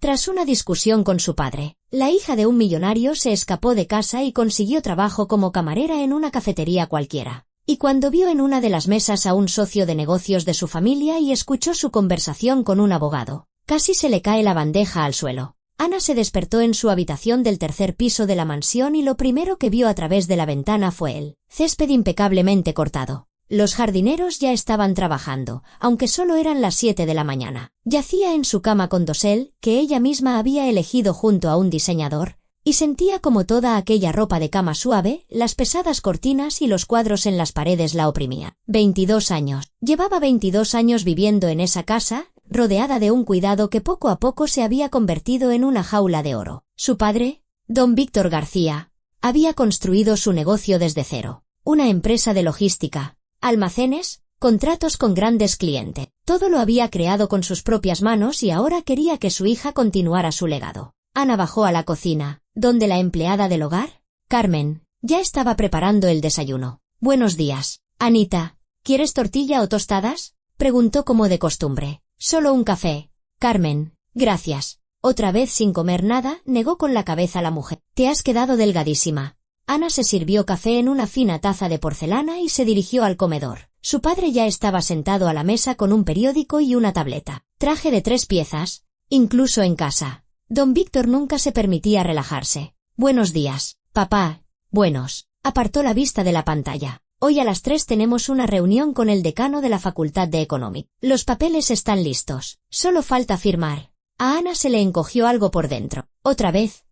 Tras una discusión con su padre, la hija de un millonario se escapó de casa y consiguió trabajo como camarera en una cafetería cualquiera. Y cuando vio en una de las mesas a un socio de negocios de su familia y escuchó su conversación con un abogado, casi se le cae la bandeja al suelo. Ana se despertó en su habitación del tercer piso de la mansión y lo primero que vio a través de la ventana fue el césped impecablemente cortado. Los jardineros ya estaban trabajando, aunque solo eran las 7 de la mañana. Yacía en su cama con dosel, que ella misma había elegido junto a un diseñador, y sentía como toda aquella ropa de cama suave, las pesadas cortinas y los cuadros en las paredes la oprimía. 22 años. Llevaba 22 años viviendo en esa casa, rodeada de un cuidado que poco a poco se había convertido en una jaula de oro. Su padre, don Víctor García, había construido su negocio desde cero. Una empresa de logística, almacenes, contratos con grandes clientes. Todo lo había creado con sus propias manos y ahora quería que su hija continuara su legado. Ana bajó a la cocina, donde la empleada del hogar, Carmen, ya estaba preparando el desayuno. Buenos días, Anita. ¿Quieres tortilla o tostadas?, preguntó como de costumbre. Solo un café, Carmen. Gracias. Otra vez sin comer nada, negó con la cabeza la mujer. Te has quedado delgadísima. Ana se sirvió café en una fina taza de porcelana y se dirigió al comedor. Su padre ya estaba sentado a la mesa con un periódico y una tableta. Traje de 3 piezas, incluso en casa. Don Víctor nunca se permitía relajarse. Buenos días, papá. Buenos. Apartó la vista de la pantalla. Hoy a las 3 tenemos una reunión con el decano de la Facultad de Economía. Los papeles están listos. Solo falta firmar. A Ana se le encogió algo por dentro. Otra vez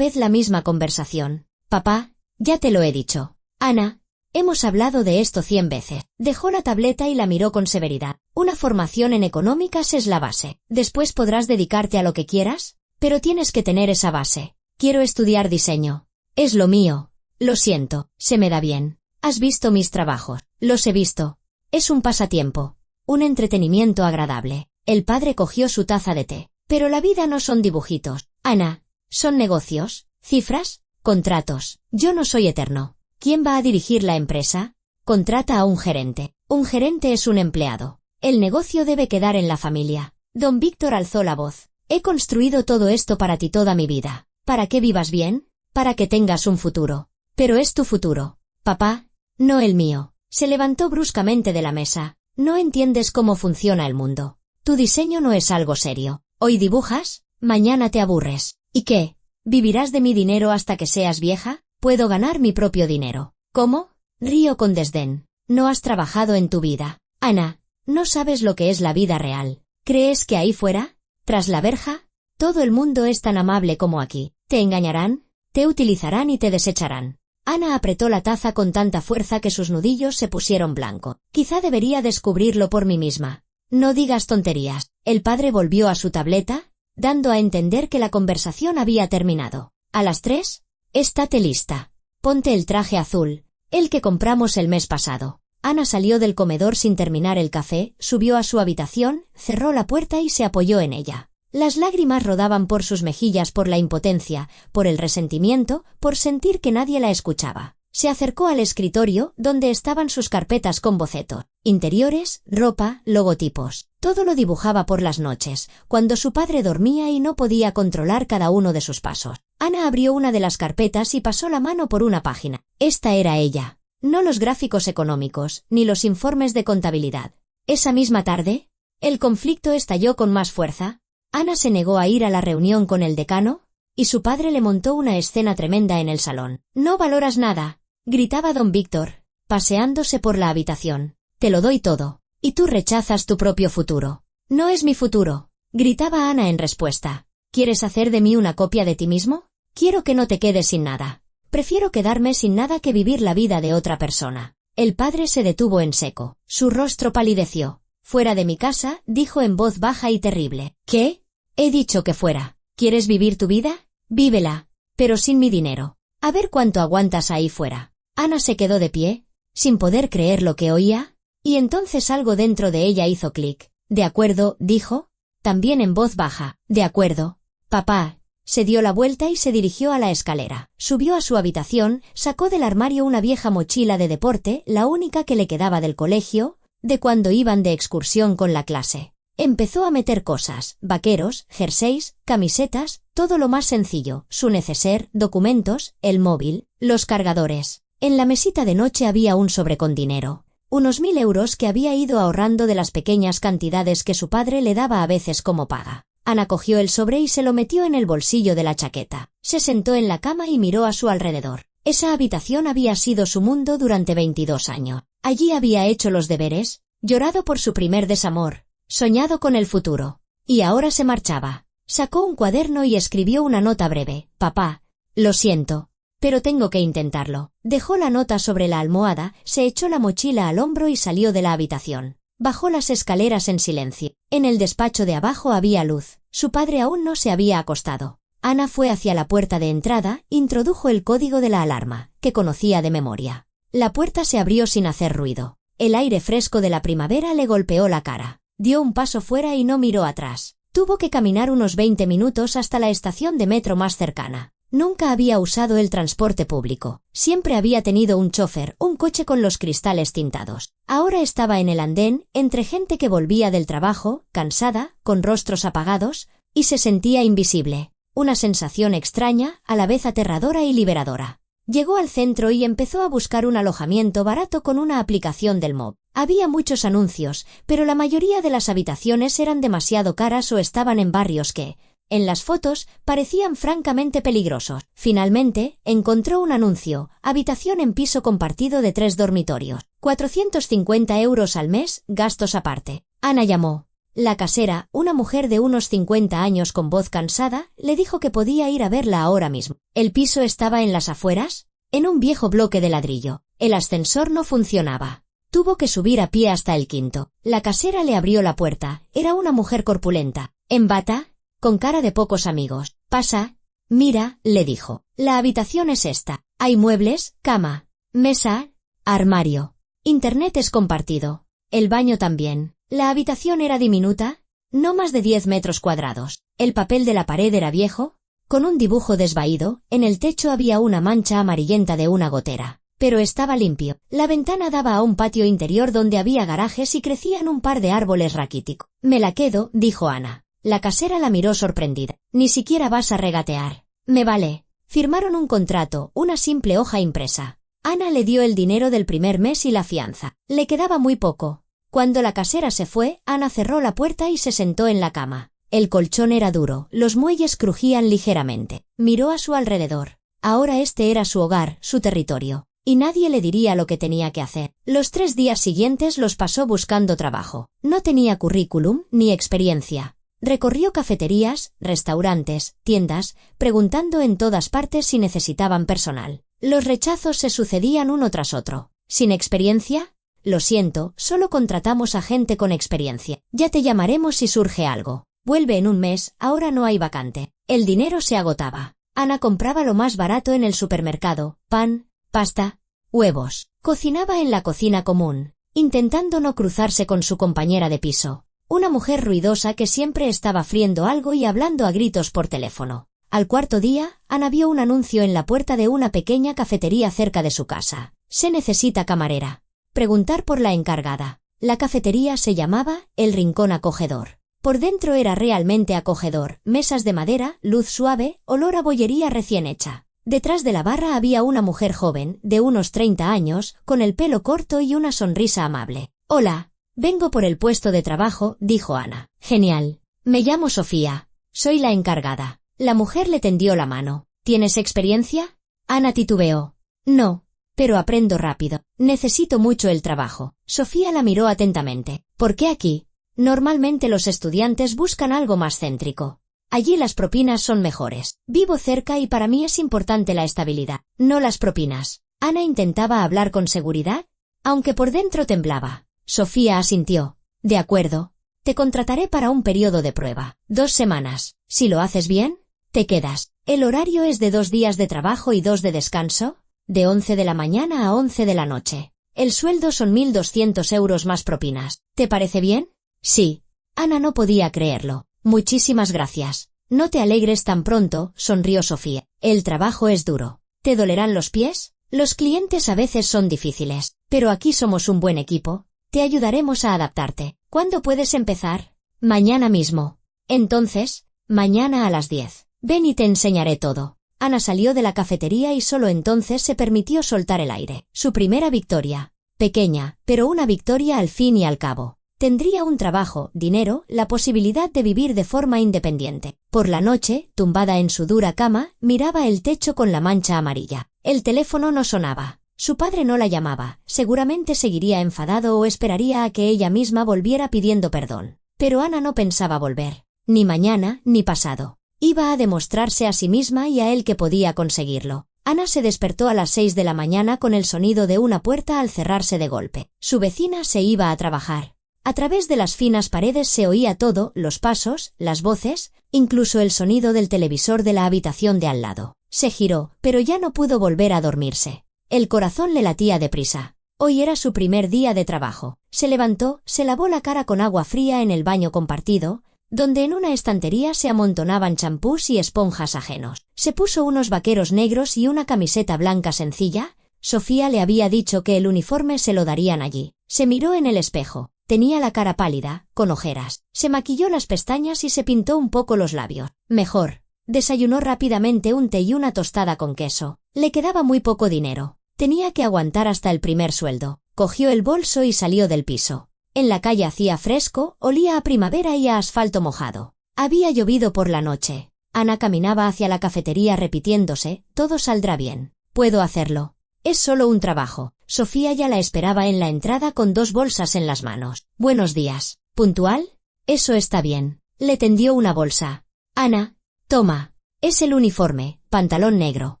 la misma conversación. Papá, ya te lo he dicho. Ana, hemos hablado de esto 100 veces. Dejó la tableta y la miró con severidad. Una formación en económicas es la base. Después podrás dedicarte a lo que quieras, pero tienes que tener esa base. Quiero estudiar diseño. Es lo mío. Lo siento, se me da bien. ¿Has visto mis trabajos? Los he visto. Es un pasatiempo. Un entretenimiento agradable. El padre cogió su taza de té. Pero la vida no son dibujitos. Ana, son negocios, cifras, contratos. Yo no soy eterno. ¿Quién va a dirigir la empresa? Contrata a un gerente. Un gerente es un empleado. El negocio debe quedar en la familia. Don Víctor alzó la voz. He construido todo esto para ti toda mi vida. ¿Para que vivas bien? Para que tengas un futuro. Pero es tu futuro, papá, no el mío. Se levantó bruscamente de la mesa. No entiendes cómo funciona el mundo. Tu diseño no es algo serio. Hoy dibujas, mañana te aburres. ¿Y qué? ¿Vivirás de mi dinero hasta que seas vieja? Puedo ganar mi propio dinero. ¿Cómo? Río con desdén. No has trabajado en tu vida. Ana, no sabes lo que es la vida real. ¿Crees que ahí fuera, tras la verja, todo el mundo es tan amable como aquí? Te engañarán, te utilizarán y te desecharán. Ana apretó la taza con tanta fuerza que sus nudillos se pusieron blanco. Quizá debería descubrirlo por mí misma. No digas tonterías. El padre volvió a su tableta, dando a entender que la conversación había terminado. A las 3, estate lista. Ponte el traje azul, el que compramos el mes pasado. Ana salió del comedor sin terminar el café, subió a su habitación, cerró la puerta y se apoyó en ella. Las lágrimas rodaban por sus mejillas por la impotencia, por el resentimiento, por sentir que nadie la escuchaba. Se acercó al escritorio, donde estaban sus carpetas con bocetos, interiores, ropa, logotipos. Todo lo dibujaba por las noches, cuando su padre dormía y no podía controlar cada uno de sus pasos. Ana abrió una de las carpetas y pasó la mano por una página. Esta era ella. No los gráficos económicos, ni los informes de contabilidad. Esa misma tarde, el conflicto estalló con más fuerza. Ana se negó a ir a la reunión con el decano, y su padre le montó una escena tremenda en el salón. No valoras nada, gritaba don Víctor, paseándose por la habitación. Te lo doy todo, y tú rechazas tu propio futuro. No es mi futuro, gritaba Ana en respuesta. ¿Quieres hacer de mí una copia de ti mismo? Quiero que no te quedes sin nada. Prefiero quedarme sin nada que vivir la vida de otra persona. El padre se detuvo en seco. Su rostro palideció. Fuera de mi casa, dijo en voz baja y terrible. ¿Qué? He dicho que fuera. ¿Quieres vivir tu vida? Vívela, pero sin mi dinero. A ver cuánto aguantas ahí fuera. Ana se quedó de pie, sin poder creer lo que oía, y entonces algo dentro de ella hizo clic. De acuerdo, dijo, también en voz baja. De acuerdo, papá. Se dio la vuelta y se dirigió a la escalera. Subió a su habitación, sacó del armario una vieja mochila de deporte, la única que le quedaba del colegio, de cuando iban de excursión con la clase. Empezó a meter cosas, vaqueros, jerseys, camisetas, todo lo más sencillo, su neceser, documentos, el móvil, los cargadores. En la mesita de noche había un sobre con dinero. Unos 1000 euros que había ido ahorrando de las pequeñas cantidades que su padre le daba a veces como paga. Ana cogió el sobre y se lo metió en el bolsillo de la chaqueta. Se sentó en la cama y miró a su alrededor. Esa habitación había sido su mundo durante 22 años. Allí había hecho los deberes, llorado por su primer desamor, soñado con el futuro. Y ahora se marchaba. Sacó un cuaderno y escribió una nota breve. Papá, lo siento, pero tengo que intentarlo. Dejó la nota sobre la almohada, se echó la mochila al hombro y salió de la habitación. Bajó las escaleras en silencio. En el despacho de abajo había luz. Su padre aún no se había acostado. Ana fue hacia la puerta de entrada, introdujo el código de la alarma, que conocía de memoria. La puerta se abrió sin hacer ruido. El aire fresco de la primavera le golpeó la cara. Dio un paso fuera y no miró atrás. Tuvo que caminar unos 20 minutos hasta la estación de metro más cercana. Nunca había usado el transporte público. Siempre había tenido un chofer, un coche con los cristales tintados. Ahora estaba en el andén, entre gente que volvía del trabajo, cansada, con rostros apagados, y se sentía invisible. Una sensación extraña, a la vez aterradora y liberadora. Llegó al centro y empezó a buscar un alojamiento barato con una aplicación del móvil. Había muchos anuncios, pero la mayoría de las habitaciones eran demasiado caras o estaban en barrios que, en las fotos, parecían francamente peligrosos. Finalmente, encontró un anuncio, habitación en piso compartido de 3 dormitorios. 450 euros al mes, gastos aparte. Ana llamó. La casera, una mujer de unos 50 años con voz cansada, le dijo que podía ir a verla ahora mismo. ¿El piso estaba en las afueras? En un viejo bloque de ladrillo. El ascensor no funcionaba. Tuvo que subir a pie hasta el quinto. La casera le abrió la puerta. Era una mujer corpulenta, en bata, con cara de pocos amigos. Pasa. Mira, le dijo. La habitación es esta. Hay muebles, cama, mesa, armario. Internet es compartido. El baño también. La habitación era diminuta, no más de 10 metros cuadrados. El papel de la pared era viejo, con un dibujo desvaído. En el techo había una mancha amarillenta de una gotera, pero estaba limpio. La ventana daba a un patio interior donde había garajes y crecían un par de árboles raquíticos. Me la quedo, dijo Ana. La casera la miró sorprendida. Ni siquiera vas a regatear. Me vale. Firmaron un contrato, una simple hoja impresa. Ana le dio el dinero del primer mes y la fianza. Le quedaba muy poco. Cuando la casera se fue, Ana cerró la puerta y se sentó en la cama. El colchón era duro, los muelles crujían ligeramente. Miró a su alrededor. Ahora este era su hogar, su territorio. Y nadie le diría lo que tenía que hacer. Los 3 días siguientes los pasó buscando trabajo. No tenía currículum ni experiencia. Recorrió cafeterías, restaurantes, tiendas, preguntando en todas partes si necesitaban personal. Los rechazos se sucedían uno tras otro. ¿Sin experiencia? Lo siento, solo contratamos a gente con experiencia. Ya te llamaremos si surge algo. Vuelve en un mes, ahora no hay vacante. El dinero se agotaba. Ana compraba lo más barato en el supermercado, pan, pasta, huevos. Cocinaba en la cocina común, intentando no cruzarse con su compañera de piso. Una mujer ruidosa que siempre estaba friendo algo y hablando a gritos por teléfono. Al cuarto día, Ana vio un anuncio en la puerta de una pequeña cafetería cerca de su casa. Se necesita camarera. Preguntar por la encargada. La cafetería se llamaba El Rincón Acogedor. Por dentro era realmente acogedor, mesas de madera, luz suave, olor a bollería recién hecha. Detrás de la barra había una mujer joven, de unos 30 años, con el pelo corto y una sonrisa amable. Hola, vengo por el puesto de trabajo, dijo Ana. Genial. Me llamo Sofía. Soy la encargada. La mujer le tendió la mano. ¿Tienes experiencia? Ana titubeó. No. Pero aprendo rápido. Necesito mucho el trabajo. Sofía la miró atentamente. ¿Por qué aquí? Normalmente los estudiantes buscan algo más céntrico. Allí las propinas son mejores. Vivo cerca y para mí es importante la estabilidad, no las propinas. Ana intentaba hablar con seguridad, aunque por dentro temblaba. Sofía asintió. De acuerdo. Te contrataré para un periodo de prueba. 2 semanas. Si lo haces bien, te quedas. ¿El horario es de 2 días de trabajo y 2 de descanso? De 11 de la mañana a 11 de la noche. El sueldo son 1.200 euros más propinas. ¿Te parece bien? Sí. Ana no podía creerlo. Muchísimas gracias. No te alegres tan pronto, sonrió Sofía. El trabajo es duro. ¿Te dolerán los pies? Los clientes a veces son difíciles, pero aquí somos un buen equipo. Te ayudaremos a adaptarte. ¿Cuándo puedes empezar? Mañana mismo. Entonces, mañana a las 10. Ven y te enseñaré todo. Ana salió de la cafetería y solo entonces se permitió soltar el aire. Su primera victoria. Pequeña, pero una victoria al fin y al cabo. Tendría un trabajo, dinero, la posibilidad de vivir de forma independiente. Por la noche, tumbada en su dura cama, miraba el techo con la mancha amarilla. El teléfono no sonaba. Su padre no la llamaba. Seguramente seguiría enfadado o esperaría a que ella misma volviera pidiendo perdón. Pero Ana no pensaba volver. Ni mañana, ni pasado. Iba a demostrarse a sí misma y a él que podía conseguirlo. Ana se despertó a las 6 de la mañana con el sonido de una puerta al cerrarse de golpe. Su vecina se iba a trabajar. A través de las finas paredes se oía todo, los pasos, las voces, incluso el sonido del televisor de la habitación de al lado. Se giró, pero ya no pudo volver a dormirse. El corazón le latía deprisa. Hoy era su primer día de trabajo. Se levantó, se lavó la cara con agua fría en el baño compartido, donde en una estantería se amontonaban champús y esponjas ajenos. Se puso unos vaqueros negros y una camiseta blanca sencilla. Sofía le había dicho que el uniforme se lo darían allí. Se miró en el espejo. Tenía la cara pálida, con ojeras. Se maquilló las pestañas y se pintó un poco los labios. Mejor. Desayunó rápidamente un té y una tostada con queso. Le quedaba muy poco dinero. Tenía que aguantar hasta el primer sueldo. Cogió el bolso y salió del piso. En la calle hacía fresco, olía a primavera y a asfalto mojado. Había llovido por la noche. Ana caminaba hacia la cafetería repitiéndose, todo saldrá bien. Puedo hacerlo. Es solo un trabajo. Sofía ya la esperaba en la entrada con 2 bolsas en las manos. Buenos días. ¿Puntual? Eso está bien. Le tendió una bolsa. Ana, toma. Es el uniforme, pantalón negro,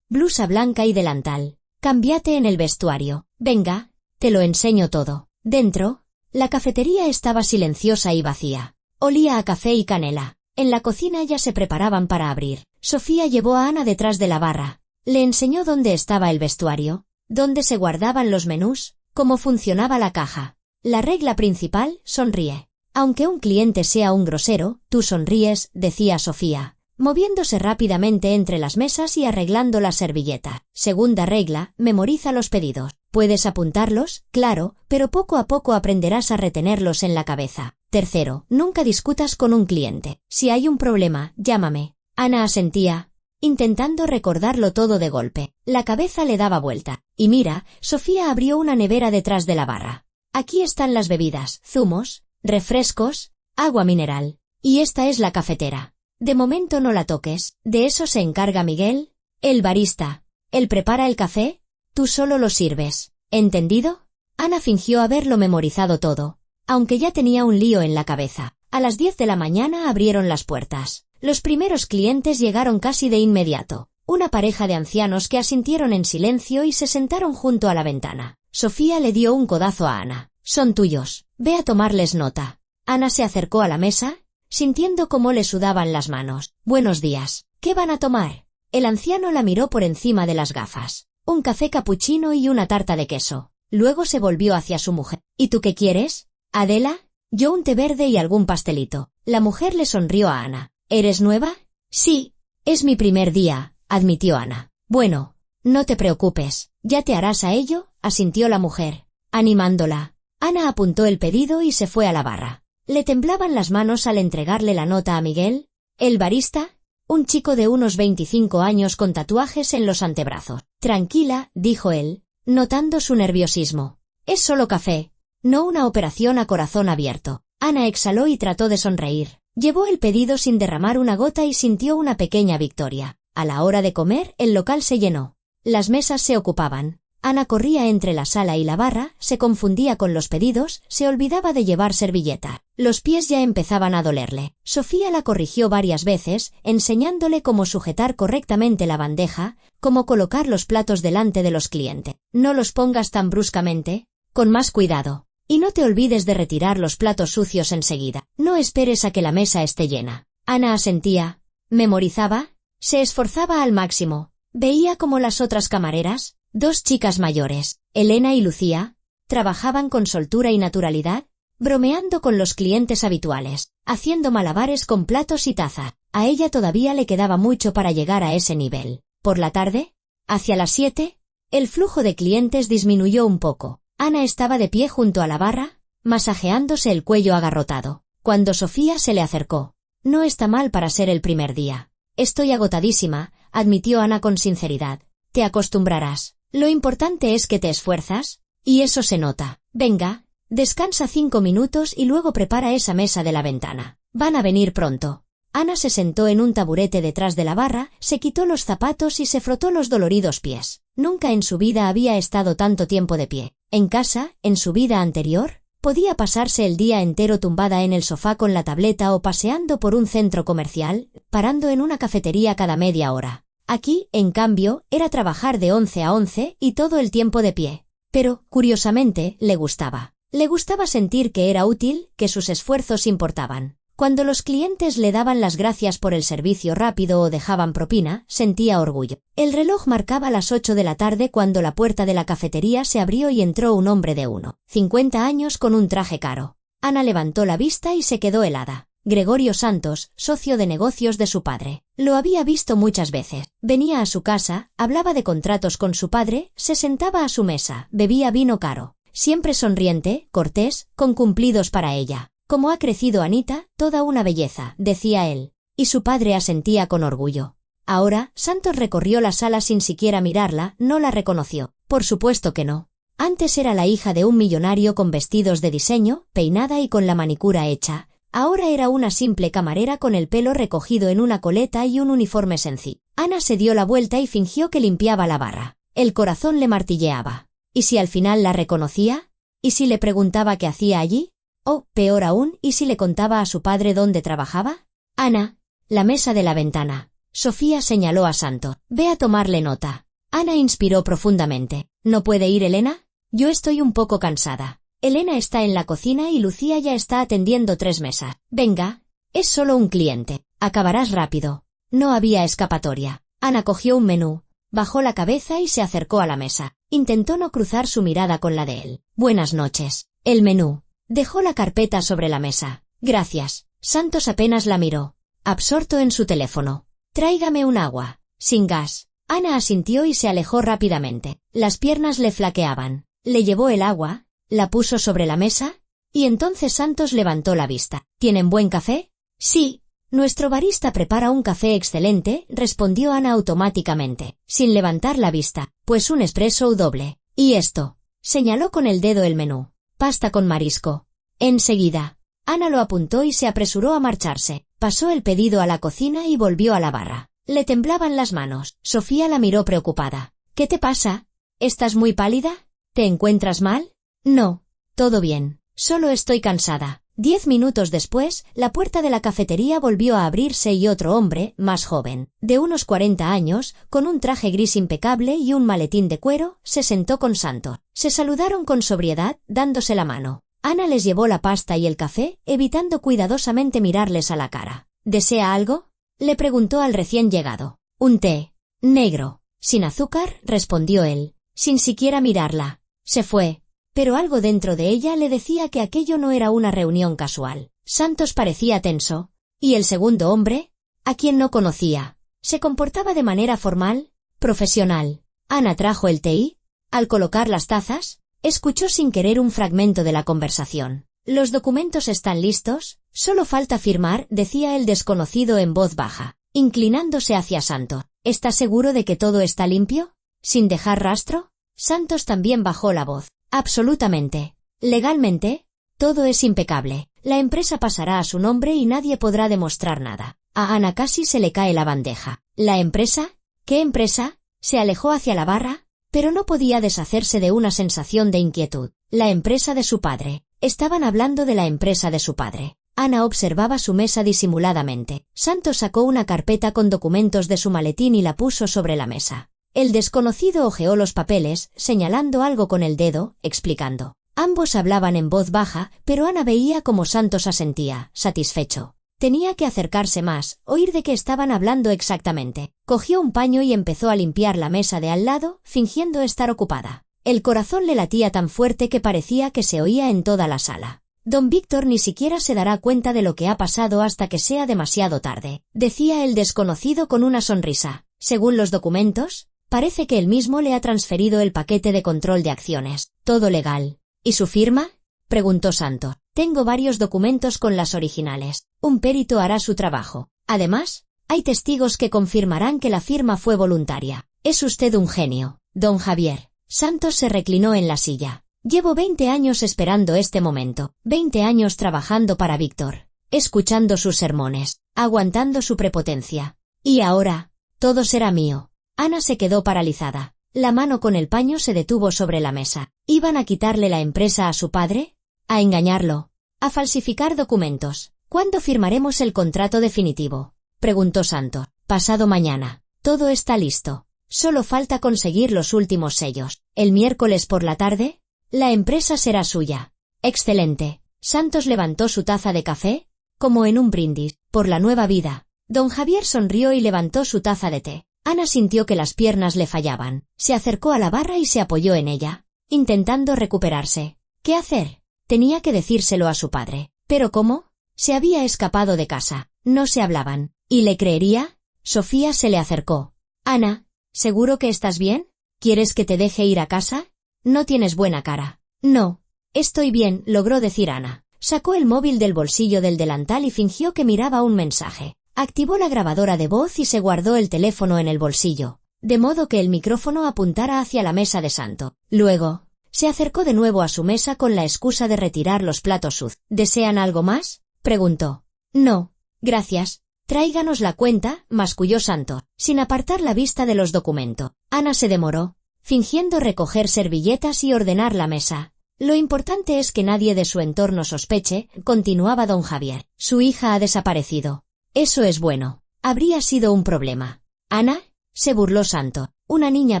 blusa blanca y delantal. Cámbiate en el vestuario. Venga, te lo enseño todo. Dentro, la cafetería estaba silenciosa y vacía. Olía a café y canela. En la cocina ya se preparaban para abrir. Sofía llevó a Ana detrás de la barra. Le enseñó dónde estaba el vestuario, dónde se guardaban los menús, cómo funcionaba la caja. La regla principal, sonríe. Aunque un cliente sea un grosero, tú sonríes, decía Sofía, moviéndose rápidamente entre las mesas y arreglando la servilleta. Segunda regla, memoriza los pedidos. Puedes apuntarlos, claro, pero poco a poco aprenderás a retenerlos en la cabeza. Tercero, nunca discutas con un cliente. Si hay un problema, llámame. Ana asentía, intentando recordarlo todo de golpe. La cabeza le daba vuelta. Y mira, Sofía abrió una nevera detrás de la barra. Aquí están las bebidas, zumos, refrescos, agua mineral. Y esta es la cafetera. De momento no la toques. De eso se encarga Miguel, el barista. Él prepara el café, tú solo lo sirves. ¿Entendido? Ana fingió haberlo memorizado todo, aunque ya tenía un lío en la cabeza. A las 10 de la mañana abrieron las puertas. Los primeros clientes llegaron casi de inmediato. Una pareja de ancianos que asintieron en silencio y se sentaron junto a la ventana. Sofía le dio un codazo a Ana. Son tuyos. Ve a tomarles nota. Ana se acercó a la mesa, sintiendo cómo le sudaban las manos. Buenos días. ¿Qué van a tomar? El anciano la miró por encima de las gafas. Un café capuchino y una tarta de queso. Luego se volvió hacia su mujer. ¿Y tú qué quieres? Adela, yo un té verde y algún pastelito. La mujer le sonrió a Ana. ¿Eres nueva? Sí, es mi primer día, admitió Ana. Bueno, no te preocupes, ya te harás a ello, asintió la mujer, animándola. Ana apuntó el pedido y se fue a la barra. Le temblaban las manos al entregarle la nota a Miguel, el barista, un chico de unos 25 años con tatuajes en los antebrazos. Tranquila, dijo él, notando su nerviosismo. Es solo café, no una operación a corazón abierto. Ana exhaló y trató de sonreír. Llevó el pedido sin derramar una gota y sintió una pequeña victoria. A la hora de comer, el local se llenó. Las mesas se ocupaban. Ana corría entre la sala y la barra, se confundía con los pedidos, se olvidaba de llevar servilleta. Los pies ya empezaban a dolerle. Sofía la corrigió varias veces, enseñándole cómo sujetar correctamente la bandeja, cómo colocar los platos delante de los clientes. No los pongas tan bruscamente, con más cuidado. Y no te olvides de retirar los platos sucios enseguida. No esperes a que la mesa esté llena. Ana asentía, memorizaba, se esforzaba al máximo. Veía como las otras camareras, 2 chicas mayores, Elena y Lucía, trabajaban con soltura y naturalidad, bromeando con los clientes habituales, haciendo malabares con platos y tazas. A ella todavía le quedaba mucho para llegar a ese nivel. Por la tarde, hacia las 7, el flujo de clientes disminuyó un poco. Ana estaba de pie junto a la barra, masajeándose el cuello agarrotado. Cuando Sofía se le acercó. No está mal para ser el primer día. Estoy agotadísima, admitió Ana con sinceridad. Te acostumbrarás. Lo importante es que te esfuerzas, y eso se nota. Venga, descansa 5 minutos y luego prepara esa mesa de la ventana. Van a venir pronto. Ana se sentó en un taburete detrás de la barra, se quitó los zapatos y se frotó los doloridos pies. Nunca en su vida había estado tanto tiempo de pie. En casa, en su vida anterior, podía pasarse el día entero tumbada en el sofá con la tableta o paseando por un centro comercial, parando en una cafetería cada media hora. Aquí, en cambio, era trabajar de 11 a 11 y todo el tiempo de pie. Pero, curiosamente, le gustaba. Le gustaba sentir que era útil, que sus esfuerzos importaban. Cuando los clientes le daban las gracias por el servicio rápido o dejaban propina, sentía orgullo. El reloj marcaba las 8 de la tarde cuando la puerta de la cafetería se abrió y entró un hombre de 50 años con un traje caro. Ana levantó la vista y se quedó helada. Gregorio Santos, socio de negocios de su padre. Lo había visto muchas veces. Venía a su casa, hablaba de contratos con su padre, se sentaba a su mesa, bebía vino caro. Siempre sonriente, cortés, con cumplidos para ella. «Cómo ha crecido Anita, toda una belleza», decía él. Y su padre asentía con orgullo. Ahora, Santos recorrió la sala sin siquiera mirarla, no la reconoció. Por supuesto que no. Antes era la hija de un millonario con vestidos de diseño, peinada y con la manicura hecha. Ahora era una simple camarera con el pelo recogido en una coleta y un uniforme sencillo. Ana se dio la vuelta y fingió que limpiaba la barra. El corazón le martilleaba. ¿Y si al final la reconocía? ¿Y si le preguntaba qué hacía allí? O, peor aún, ¿y si le contaba a su padre dónde trabajaba? Ana, la mesa de la ventana. Sofía señaló a Santos. Ve a tomarle nota. Ana inspiró profundamente. ¿No puede ir Elena? Yo estoy un poco cansada. Elena está en la cocina y Lucía ya está atendiendo 3 mesas. Venga, es solo un cliente. Acabarás rápido. No había escapatoria. Ana cogió un menú, bajó la cabeza y se acercó a la mesa. Intentó no cruzar su mirada con la de él. Buenas noches. El menú. Dejó la carpeta sobre la mesa. Gracias. Santos apenas la miró, absorto en su teléfono. Tráigame un agua. Sin gas. Ana asintió y se alejó rápidamente. Las piernas le flaqueaban. Le llevó el agua, la puso sobre la mesa, y entonces Santos levantó la vista. ¿Tienen buen café? Sí. Nuestro barista prepara un café excelente, respondió Ana automáticamente, sin levantar la vista. Pues un espresso doble. ¿Y esto? Señaló con el dedo el menú. Pasta con marisco. Enseguida. Ana lo apuntó y se apresuró a marcharse. Pasó el pedido a la cocina y volvió a la barra. Le temblaban las manos. Sofía la miró preocupada. ¿Qué te pasa? ¿Estás muy pálida? ¿Te encuentras mal? No. Todo bien. Solo estoy cansada. 10 minutos después, la puerta de la cafetería volvió a abrirse y otro hombre, más joven, de unos 40 años, con un traje gris impecable y un maletín de cuero, se sentó con Santos. Se saludaron con sobriedad, dándose la mano. Ana les llevó la pasta y el café, evitando cuidadosamente mirarles a la cara. ¿Desea algo? Le preguntó al recién llegado. Un té. Negro. Sin azúcar, respondió él, sin siquiera mirarla. Se fue. Pero algo dentro de ella le decía que aquello no era una reunión casual. Santos parecía tenso. ¿Y el segundo hombre? A quien no conocía. ¿Se comportaba de manera formal? Profesional. Ana trajo el té y, al colocar las tazas, escuchó sin querer un fragmento de la conversación. «Los documentos están listos, solo falta firmar», decía el desconocido en voz baja, inclinándose hacia Santos. «¿Estás seguro de que todo está limpio? ¿Sin dejar rastro?» Santos también bajó la voz. «Absolutamente. Legalmente, todo es impecable. La empresa pasará a su nombre y nadie podrá demostrar nada». A Ana casi se le cae la bandeja. ¿La empresa? ¿Qué empresa? Se alejó hacia la barra, pero no podía deshacerse de una sensación de inquietud. La empresa de su padre. Estaban hablando de la empresa de su padre. Ana observaba su mesa disimuladamente. Santos sacó una carpeta con documentos de su maletín y la puso sobre la mesa. El desconocido hojeó los papeles, señalando algo con el dedo, explicando. Ambos hablaban en voz baja, pero Ana veía cómo Santos asentía, satisfecho. Tenía que acercarse más, oír de qué estaban hablando exactamente. Cogió un paño y empezó a limpiar la mesa de al lado, fingiendo estar ocupada. El corazón le latía tan fuerte que parecía que se oía en toda la sala. Don Víctor ni siquiera se dará cuenta de lo que ha pasado hasta que sea demasiado tarde, decía el desconocido con una sonrisa. Según los documentos, parece que él mismo le ha transferido el paquete de control de acciones. Todo legal. ¿Y su firma? Preguntó Santos. Tengo varios documentos con las originales. Un perito hará su trabajo. Además, hay testigos que confirmarán que la firma fue voluntaria. Es usted un genio, don Javier. Santos se reclinó en la silla. Llevo 20 años esperando este momento. 20 años trabajando para Víctor. Escuchando sus sermones. Aguantando su prepotencia. Y ahora, todo será mío. Ana se quedó paralizada. La mano con el paño se detuvo sobre la mesa. ¿Iban a quitarle la empresa a su padre? ¿A engañarlo? ¿A falsificar documentos? ¿Cuándo firmaremos el contrato definitivo? Preguntó Santos. Pasado mañana. Todo está listo. Solo falta conseguir los últimos sellos. ¿El miércoles por la tarde? La empresa será suya. Excelente. Santos levantó su taza de café, como en un brindis, por la nueva vida. Don Javier sonrió y levantó su taza de té. Ana sintió que las piernas le fallaban. Se acercó a la barra y se apoyó en ella, intentando recuperarse. ¿Qué hacer? Tenía que decírselo a su padre. ¿Pero cómo? Se había escapado de casa. No se hablaban. ¿Y le creería? Sofía se le acercó. Ana, ¿seguro que estás bien? ¿Quieres que te deje ir a casa? No tienes buena cara. No. Estoy bien, logró decir Ana. Sacó el móvil del bolsillo del delantal y fingió que miraba un mensaje. Activó la grabadora de voz y se guardó el teléfono en el bolsillo, de modo que el micrófono apuntara hacia la mesa de Santo. Luego, se acercó de nuevo a su mesa con la excusa de retirar los platos sucios. ¿Desean algo más? Preguntó. No, gracias. Tráiganos la cuenta, masculló Santo, sin apartar la vista de los documentos. Ana se demoró, fingiendo recoger servilletas y ordenar la mesa. Lo importante es que nadie de su entorno sospeche, continuaba don Javier. Su hija ha desaparecido. Eso es bueno. Habría sido un problema. ¿Ana? Se burló Santo. Una niña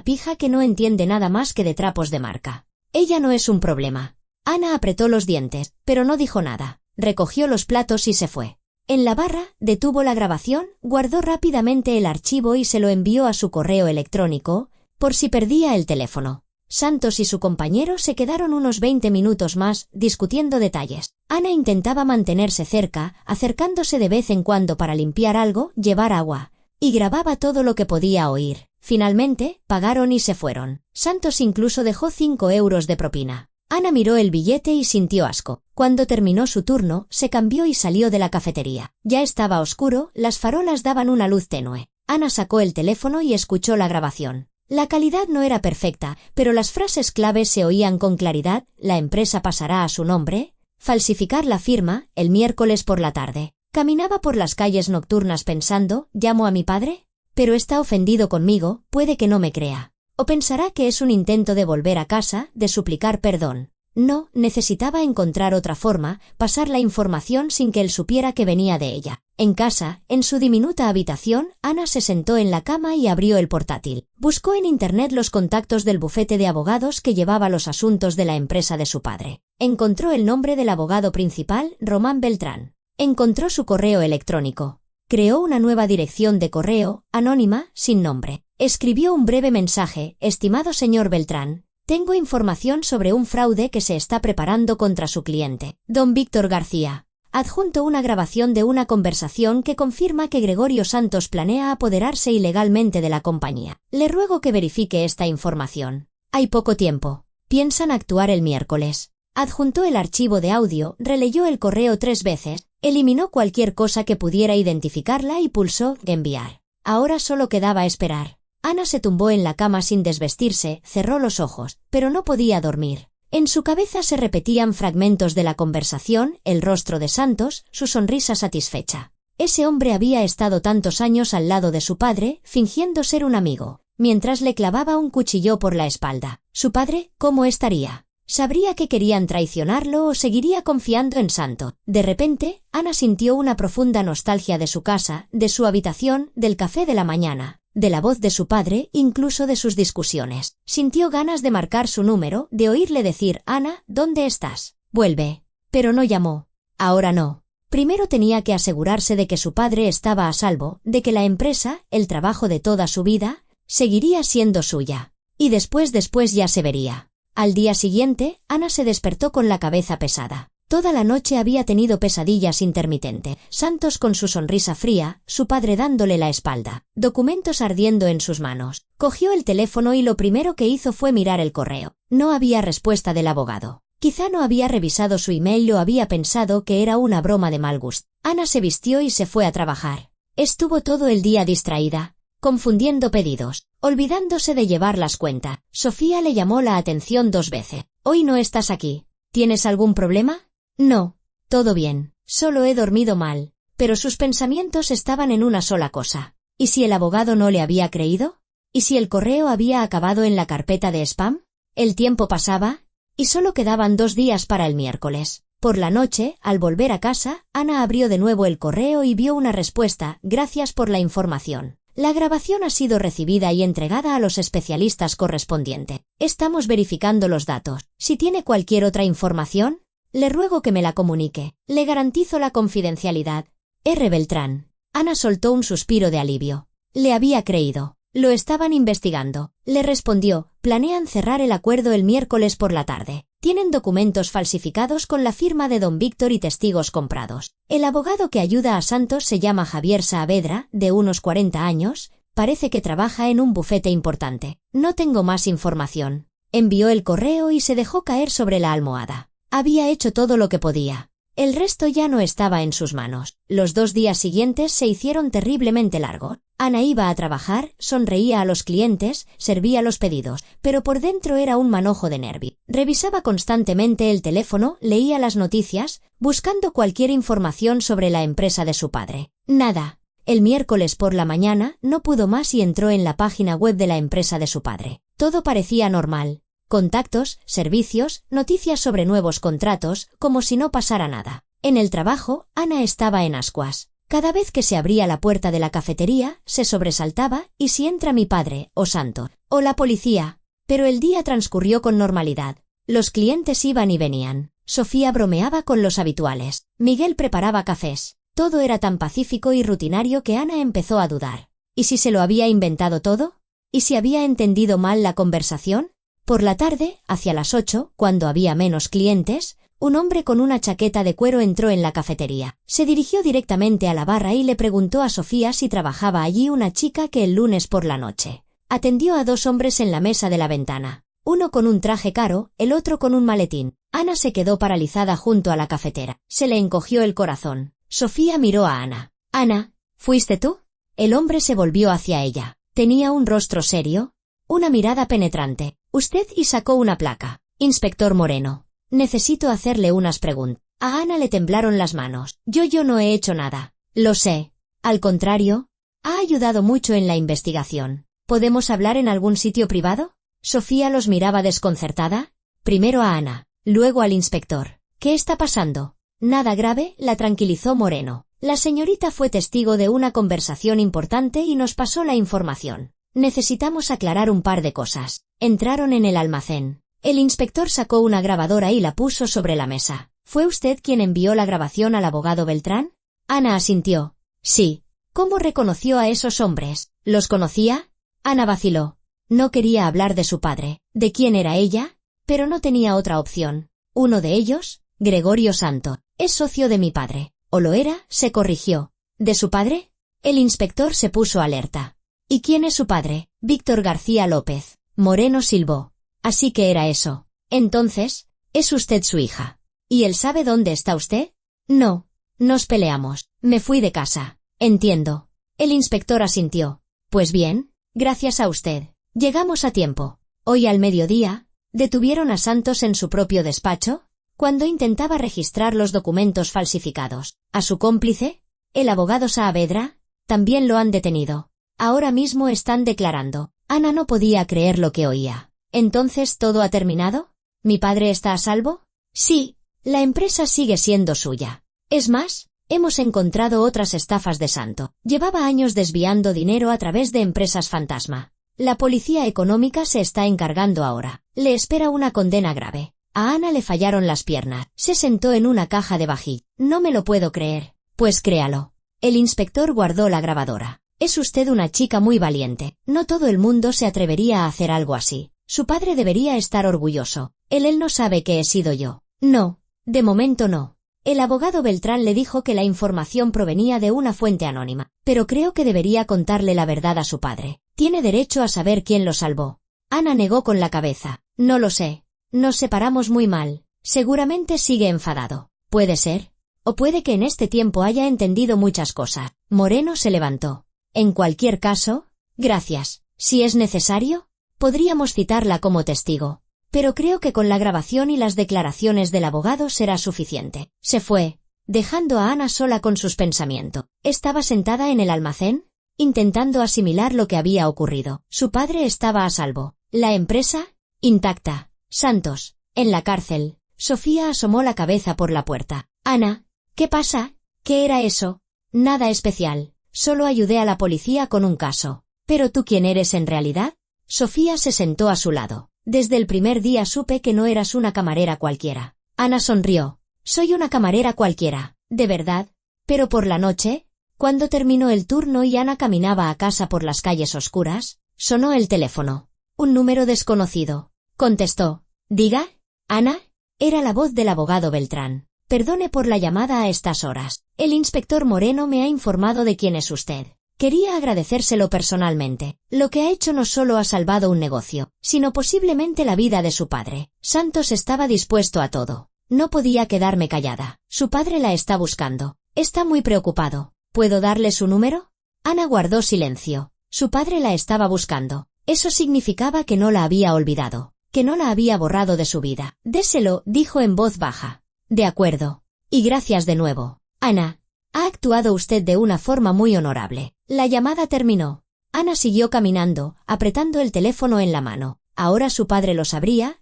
pija que no entiende nada más que de trapos de marca. Ella no es un problema. Ana apretó los dientes, pero no dijo nada. Recogió los platos y se fue. En la barra, detuvo la grabación, guardó rápidamente el archivo y se lo envió a su correo electrónico, por si perdía el teléfono. Santos y su compañero se quedaron unos 20 minutos más, discutiendo detalles. Ana intentaba mantenerse cerca, acercándose de vez en cuando para limpiar algo, llevar agua, y grababa todo lo que podía oír. Finalmente, pagaron y se fueron. Santos incluso dejó 5 euros de propina. Ana miró el billete y sintió asco. Cuando terminó su turno, se cambió y salió de la cafetería. Ya estaba oscuro, las farolas daban una luz tenue. Ana sacó el teléfono y escuchó la grabación. La calidad no era perfecta, pero las frases claves se oían con claridad. La empresa pasará a su nombre. Falsificar la firma, el miércoles por la tarde. Caminaba por las calles nocturnas pensando, ¿llamo a mi padre? Pero está ofendido conmigo, puede que no me crea. O pensará que es un intento de volver a casa, de suplicar perdón. No, necesitaba encontrar otra forma, pasar la información sin que él supiera que venía de ella. En casa, en su diminuta habitación, Ana se sentó en la cama y abrió el portátil. Buscó en internet los contactos del bufete de abogados que llevaba los asuntos de la empresa de su padre. Encontró el nombre del abogado principal, Román Beltrán. Encontró su correo electrónico. Creó una nueva dirección de correo, anónima, sin nombre. Escribió un breve mensaje: estimado señor Beltrán, tengo información sobre un fraude que se está preparando contra su cliente, don Víctor García. Adjunto una grabación de una conversación que confirma que Gregorio Santos planea apoderarse ilegalmente de la compañía. Le ruego que verifique esta información. Hay poco tiempo. Piensan actuar el miércoles. Adjuntó el archivo de audio, releyó el correo 3 veces, eliminó cualquier cosa que pudiera identificarla y pulsó enviar. Ahora solo quedaba esperar. Ana se tumbó en la cama sin desvestirse, cerró los ojos, pero no podía dormir. En su cabeza se repetían fragmentos de la conversación, el rostro de Santos, su sonrisa satisfecha. Ese hombre había estado tantos años al lado de su padre, fingiendo ser un amigo, mientras le clavaba un cuchillo por la espalda. ¿Su padre, cómo estaría? ¿Sabría que querían traicionarlo o seguiría confiando en Santos? De repente, Ana sintió una profunda nostalgia de su casa, de su habitación, del café de la mañana, de la voz de su padre, incluso de sus discusiones. Sintió ganas de marcar su número, de oírle decir: Ana, ¿dónde estás? Vuelve. Pero no llamó. Ahora no. Primero tenía que asegurarse de que su padre estaba a salvo, de que la empresa, el trabajo de toda su vida, seguiría siendo suya. Y después ya se vería. Al día siguiente, Ana se despertó con la cabeza pesada. Toda la noche había tenido pesadillas intermitentes. Santos con su sonrisa fría, su padre dándole la espalda, documentos ardiendo en sus manos. Cogió el teléfono y lo primero que hizo fue mirar el correo. No había respuesta del abogado. Quizá no había revisado su email o había pensado que era una broma de mal gusto. Ana se vistió y se fue a trabajar. Estuvo todo el día distraída, confundiendo pedidos, olvidándose de llevar las cuentas. Sofía le llamó la atención 2 veces. «Hoy no estás aquí. ¿Tienes algún problema?» «No, todo bien. Solo he dormido mal». Pero sus pensamientos estaban en una sola cosa. ¿Y si el abogado no le había creído? ¿Y si el correo había acabado en la carpeta de spam? El tiempo pasaba, y solo quedaban 2 días para el miércoles. Por la noche, al volver a casa, Ana abrió de nuevo el correo y vio una respuesta: «Gracias por la información. La grabación ha sido recibida y entregada a los especialistas correspondientes. Estamos verificando los datos. Si tiene cualquier otra información, le ruego que me la comunique. Le garantizo la confidencialidad. R. Beltrán». Ana soltó un suspiro de alivio. Le había creído. Lo estaban investigando. Le respondió: «Planean cerrar el acuerdo el miércoles por la tarde. Tienen documentos falsificados con la firma de don Víctor y testigos comprados. El abogado que ayuda a Santos se llama Javier Saavedra, de unos 40 años. Parece que trabaja en un bufete importante. No tengo más información». Envió el correo y se dejó caer sobre la almohada. Había hecho todo lo que podía. El resto ya no estaba en sus manos. Los 2 días siguientes se hicieron terriblemente largos. Ana iba a trabajar, sonreía a los clientes, servía los pedidos, pero por dentro era un manojo de nervios. Revisaba constantemente el teléfono, leía las noticias, buscando cualquier información sobre la empresa de su padre. Nada. El miércoles por la mañana no pudo más y entró en la página web de la empresa de su padre. Todo parecía normal. Contactos, servicios, noticias sobre nuevos contratos, como si no pasara nada. En el trabajo, Ana estaba en ascuas. Cada vez que se abría la puerta de la cafetería, se sobresaltaba: «¿Y si entra mi padre, o Santo, o la policía?». Pero el día transcurrió con normalidad. Los clientes iban y venían. Sofía bromeaba con los habituales. Miguel preparaba cafés. Todo era tan pacífico y rutinario que Ana empezó a dudar. ¿Y si se lo había inventado todo? ¿Y si había entendido mal la conversación? Por la tarde, hacia las 8, cuando había menos clientes, un hombre con una chaqueta de cuero entró en la cafetería. Se dirigió directamente a la barra y le preguntó a Sofía si trabajaba allí una chica que el lunes por la noche. Atendió a 2 hombres en la mesa de la ventana. Uno con un traje caro, el otro con un maletín. Ana se quedó paralizada junto a la cafetera. Se le encogió el corazón. Sofía miró a Ana. «Ana, ¿fuiste tú?». El hombre se volvió hacia ella. Tenía un rostro serio, una mirada penetrante. «Usted», y sacó una placa. «Inspector Moreno. Necesito hacerle unas preguntas». A Ana le temblaron las manos. Yo no he hecho nada». «Lo sé. Al contrario, ha ayudado mucho en la investigación. ¿Podemos hablar en algún sitio privado?». Sofía los miraba desconcertada. Primero a Ana, luego al inspector. «¿Qué está pasando?». «Nada grave», la tranquilizó Moreno. «La señorita fue testigo de una conversación importante y nos pasó la información. Necesitamos aclarar un par de cosas». Entraron en el almacén. El inspector sacó una grabadora y la puso sobre la mesa. «¿Fue usted quien envió la grabación al abogado Beltrán?». Ana asintió. «Sí». «¿Cómo reconoció a esos hombres? ¿Los conocía?». Ana vaciló. No quería hablar de su padre. ¿De quién era ella? Pero no tenía otra opción. «Uno de ellos, Gregorio Santos, es socio de mi padre». «¿O lo era?», se corrigió. «¿De su padre?». El inspector se puso alerta. «¿Y quién es su padre?». «Víctor García López». Moreno silbó. «Así que era eso. Entonces, es usted su hija. ¿Y él sabe dónde está usted?». «No. Nos peleamos. Me fui de casa». «Entiendo». El inspector asintió. «Pues bien, gracias a usted. Llegamos a tiempo». Hoy al mediodía, ¿detuvieron a Santos en su propio despacho?, cuando intentaba registrar los documentos falsificados. ¿A su cómplice, el abogado Saavedra? También lo han detenido. Ahora mismo están declarando». Ana no podía creer lo que oía. «¿Entonces todo ha terminado? ¿Mi padre está a salvo?». «Sí, la empresa sigue siendo suya. Es más, hemos encontrado otras estafas de Santo. Llevaba años desviando dinero a través de empresas fantasma. La policía económica se está encargando ahora. Le espera una condena grave». A Ana le fallaron las piernas. Se sentó en una caja de vajilla. «No me lo puedo creer». «Pues créalo». El inspector guardó la grabadora. «Es usted una chica muy valiente. No todo el mundo se atrevería a hacer algo así. Su padre debería estar orgulloso. Él no sabe que he sido yo». «No, de momento no. El abogado Beltrán le dijo que la información provenía de una fuente anónima, pero creo que debería contarle la verdad a su padre. Tiene derecho a saber quién lo salvó». Ana negó con la cabeza. «No lo sé. Nos separamos muy mal. Seguramente sigue enfadado. Puede ser. O puede que en este tiempo haya entendido muchas cosas. Moreno se levantó. En cualquier caso, gracias. Si es necesario, podríamos citarla como testigo. Pero creo que con la grabación y las declaraciones del abogado será suficiente. Se fue, dejando a Ana sola con sus pensamientos. Estaba sentada en el almacén, intentando asimilar lo que había ocurrido. Su padre estaba a salvo. La empresa, intacta. Santos, en la cárcel. Sofía asomó la cabeza por la puerta. Ana, ¿qué pasa? ¿Qué era eso? Nada especial. Solo ayudé a la policía con un caso. ¿Pero tú quién eres en realidad? Sofía se sentó a su lado. Desde el primer día supe que no eras una camarera cualquiera. Ana sonrió. Soy una camarera cualquiera, de verdad. Pero por la noche, cuando terminó el turno y Ana caminaba a casa por las calles oscuras, sonó el teléfono. Un número desconocido. Contestó. ¿Diga? ¿Ana? Era la voz del abogado Beltrán. Perdone por la llamada a estas horas. El inspector Moreno me ha informado de quién es usted. Quería agradecérselo personalmente. Lo que ha hecho no solo ha salvado un negocio, sino posiblemente la vida de su padre. Santos estaba dispuesto a todo. No podía quedarme callada. Su padre la está buscando. Está muy preocupado. ¿Puedo darle su número? Ana guardó silencio. Su padre la estaba buscando. Eso significaba que no la había olvidado, que no la había borrado de su vida. Déselo, dijo en voz baja. De acuerdo. Y gracias de nuevo. Ana, ha actuado usted de una forma muy honorable. La llamada terminó. Ana siguió caminando, apretando el teléfono en la mano. Ahora su padre lo sabría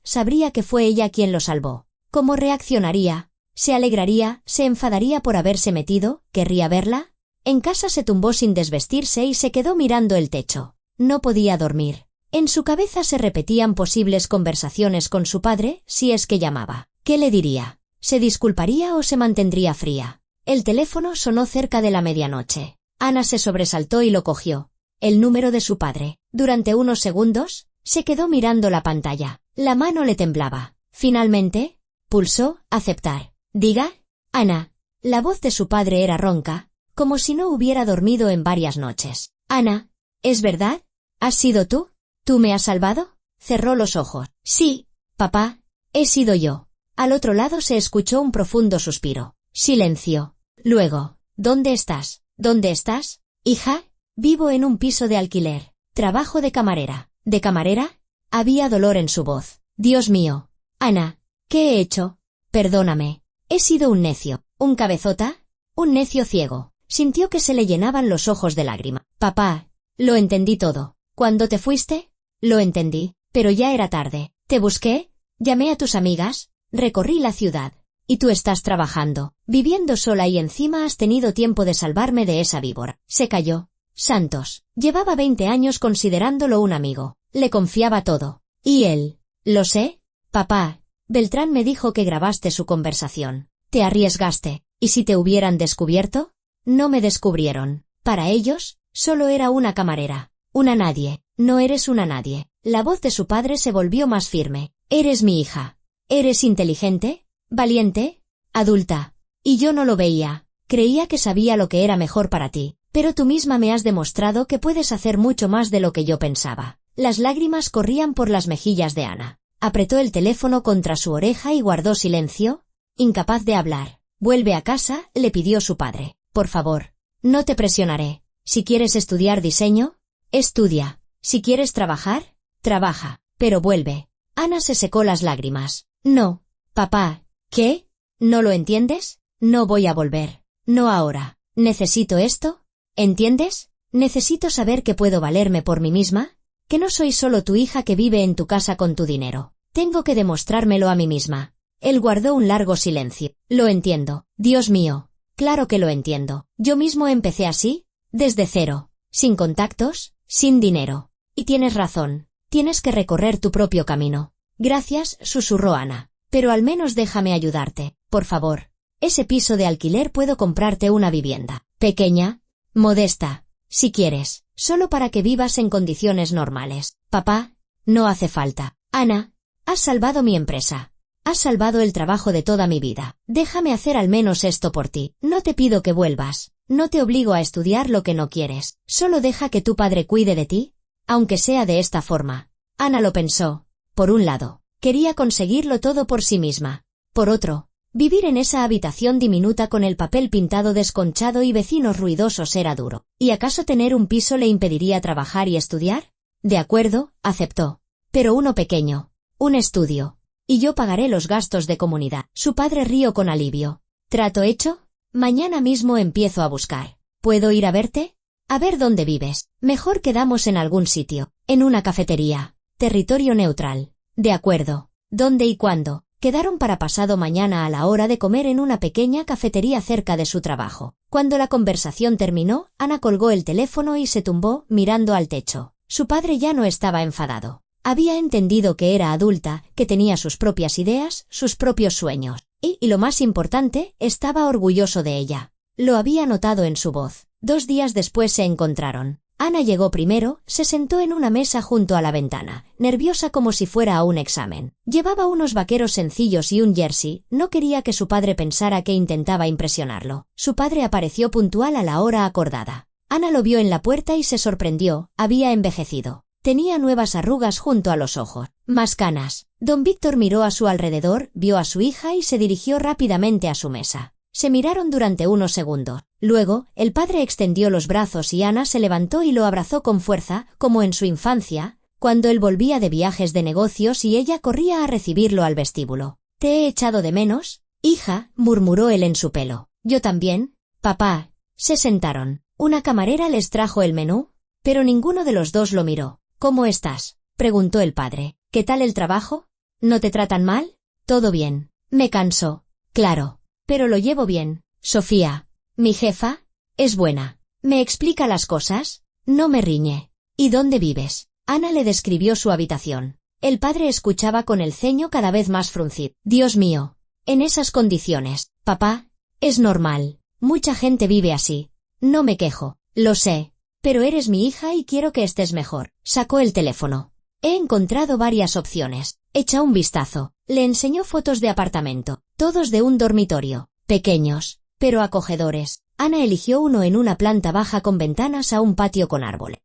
que fue ella quien lo salvó. ¿Cómo reaccionaría? ¿Se alegraría? ¿Se enfadaría por haberse metido? ¿Querría verla? En casa se tumbó sin desvestirse y se quedó mirando el techo. No podía dormir. En su cabeza se repetían posibles conversaciones con su padre, si es que llamaba. ¿Qué le diría? ¿Se disculparía o se mantendría fría? El teléfono sonó cerca de la medianoche. Ana se sobresaltó y lo cogió. El número de su padre. Durante unos segundos, se quedó mirando la pantalla. La mano le temblaba. Finalmente, pulsó aceptar. Diga, Ana. La voz de su padre era ronca, como si no hubiera dormido en varias noches. Ana, ¿es verdad? ¿Has sido tú? ¿Tú me has salvado? Cerró los ojos. Sí, papá, he sido yo. Al otro lado se escuchó un profundo suspiro. Silencio. Luego, ¿dónde estás? ¿Dónde estás? Hija, vivo en un piso de alquiler. Trabajo de camarera. ¿De camarera? Había dolor en su voz. Dios mío. Ana, ¿qué he hecho? Perdóname. He sido un necio. ¿Un cabezota? Un necio ciego. Sintió que se le llenaban los ojos de lágrima. Papá, lo entendí todo. ¿Cuándo te fuiste? Lo entendí, pero ya era tarde. Te busqué, llamé a tus amigas, recorrí la ciudad. Y tú estás trabajando, viviendo sola y encima has tenido tiempo de salvarme de esa víbora. Se calló. Santos. Llevaba 20 años considerándolo un amigo. Le confiaba todo. ¿Y él? Lo sé. Papá, Beltrán me dijo que grabaste su conversación. Te arriesgaste. ¿Y si te hubieran descubierto? No me descubrieron. Para ellos, solo era una camarera. Una nadie. No eres una nadie. La voz de su padre se volvió más firme. Eres mi hija. ¿Eres inteligente? ¿Valiente? ¿Adulta? Y yo no lo veía. Creía que sabía lo que era mejor para ti. Pero tú misma me has demostrado que puedes hacer mucho más de lo que yo pensaba. Las lágrimas corrían por las mejillas de Ana. Apretó el teléfono contra su oreja y guardó silencio, incapaz de hablar. Vuelve a casa, le pidió su padre. Por favor, no te presionaré. Si quieres estudiar diseño, estudia. Si quieres trabajar, trabaja. Pero vuelve. Ana se secó las lágrimas. No, papá. ¿Qué? ¿No lo entiendes? No voy a volver. No ahora. ¿Necesito esto? ¿Entiendes? Necesito saber que puedo valerme por mí misma, que no soy solo tu hija que vive en tu casa con tu dinero. Tengo que demostrármelo a mí misma. Él guardó un largo silencio. Lo entiendo. Dios mío. Claro que lo entiendo. Yo mismo empecé así, desde cero, sin contactos, sin dinero. Y tienes razón. Tienes que recorrer tu propio camino. Gracias, susurró Ana. Pero al menos déjame ayudarte, por favor. Ese piso de alquiler puedo comprarte una vivienda. Pequeña, modesta, si quieres, solo para que vivas en condiciones normales. Papá, no hace falta. Ana, has salvado mi empresa. Has salvado el trabajo de toda mi vida. Déjame hacer al menos esto por ti. No te pido que vuelvas. No te obligo a estudiar lo que no quieres. Solo deja que tu padre cuide de ti, aunque sea de esta forma. Ana lo pensó. Por un lado, quería conseguirlo todo por sí misma. Por otro, vivir en esa habitación diminuta con el papel pintado desconchado y vecinos ruidosos era duro. ¿Y acaso tener un piso le impediría trabajar y estudiar? De acuerdo, aceptó. Pero uno pequeño. Un estudio. Y yo pagaré los gastos de comunidad. Su padre rió con alivio. ¿Trato hecho? Mañana mismo empiezo a buscar. ¿Puedo ir a verte? A ver dónde vives. Mejor quedamos en algún sitio. En una cafetería. Territorio neutral. De acuerdo. ¿Dónde y cuándo? Quedaron para pasado mañana a la hora de comer en una pequeña cafetería cerca de su trabajo. Cuando la conversación terminó, Ana colgó el teléfono y se tumbó, mirando al techo. Su padre ya no estaba enfadado. Había entendido que era adulta, que tenía sus propias ideas, sus propios sueños. Y lo más importante, estaba orgulloso de ella. Lo había notado en su voz. 2 días después se encontraron. Ana llegó primero, se sentó en una mesa junto a la ventana, nerviosa como si fuera a un examen. Llevaba unos vaqueros sencillos y un jersey, no quería que su padre pensara que intentaba impresionarlo. Su padre apareció puntual a la hora acordada. Ana lo vio en la puerta y se sorprendió, había envejecido. Tenía nuevas arrugas junto a los ojos, más canas. Don Víctor miró a su alrededor, vio a su hija y se dirigió rápidamente a su mesa. Se miraron durante unos segundos. Luego, el padre extendió los brazos y Ana se levantó y lo abrazó con fuerza, como en su infancia, cuando él volvía de viajes de negocios y ella corría a recibirlo al vestíbulo. «¿Te he echado de menos, hija?», murmuró él en su pelo. «Yo también, papá». Se sentaron. Una camarera les trajo el menú, pero ninguno de los dos lo miró. «¿Cómo estás?», preguntó el padre. «¿Qué tal el trabajo? ¿No te tratan mal?» «Todo bien. Me canso. Claro. Pero lo llevo bien. Sofía, mi jefa, es buena. Me explica las cosas, no me riñe». «¿Y dónde vives?». Ana le describió su habitación. El padre escuchaba con el ceño cada vez más fruncido. «Dios mío. En esas condiciones, papá, es normal. Mucha gente vive así. No me quejo. Lo sé. Pero eres mi hija y quiero que estés mejor». Sacó el teléfono. «He encontrado varias opciones. Echa un vistazo». Le enseñó fotos de apartamento, todos de un dormitorio, pequeños, pero acogedores. Ana eligió uno en una planta baja con ventanas a un patio con árbol.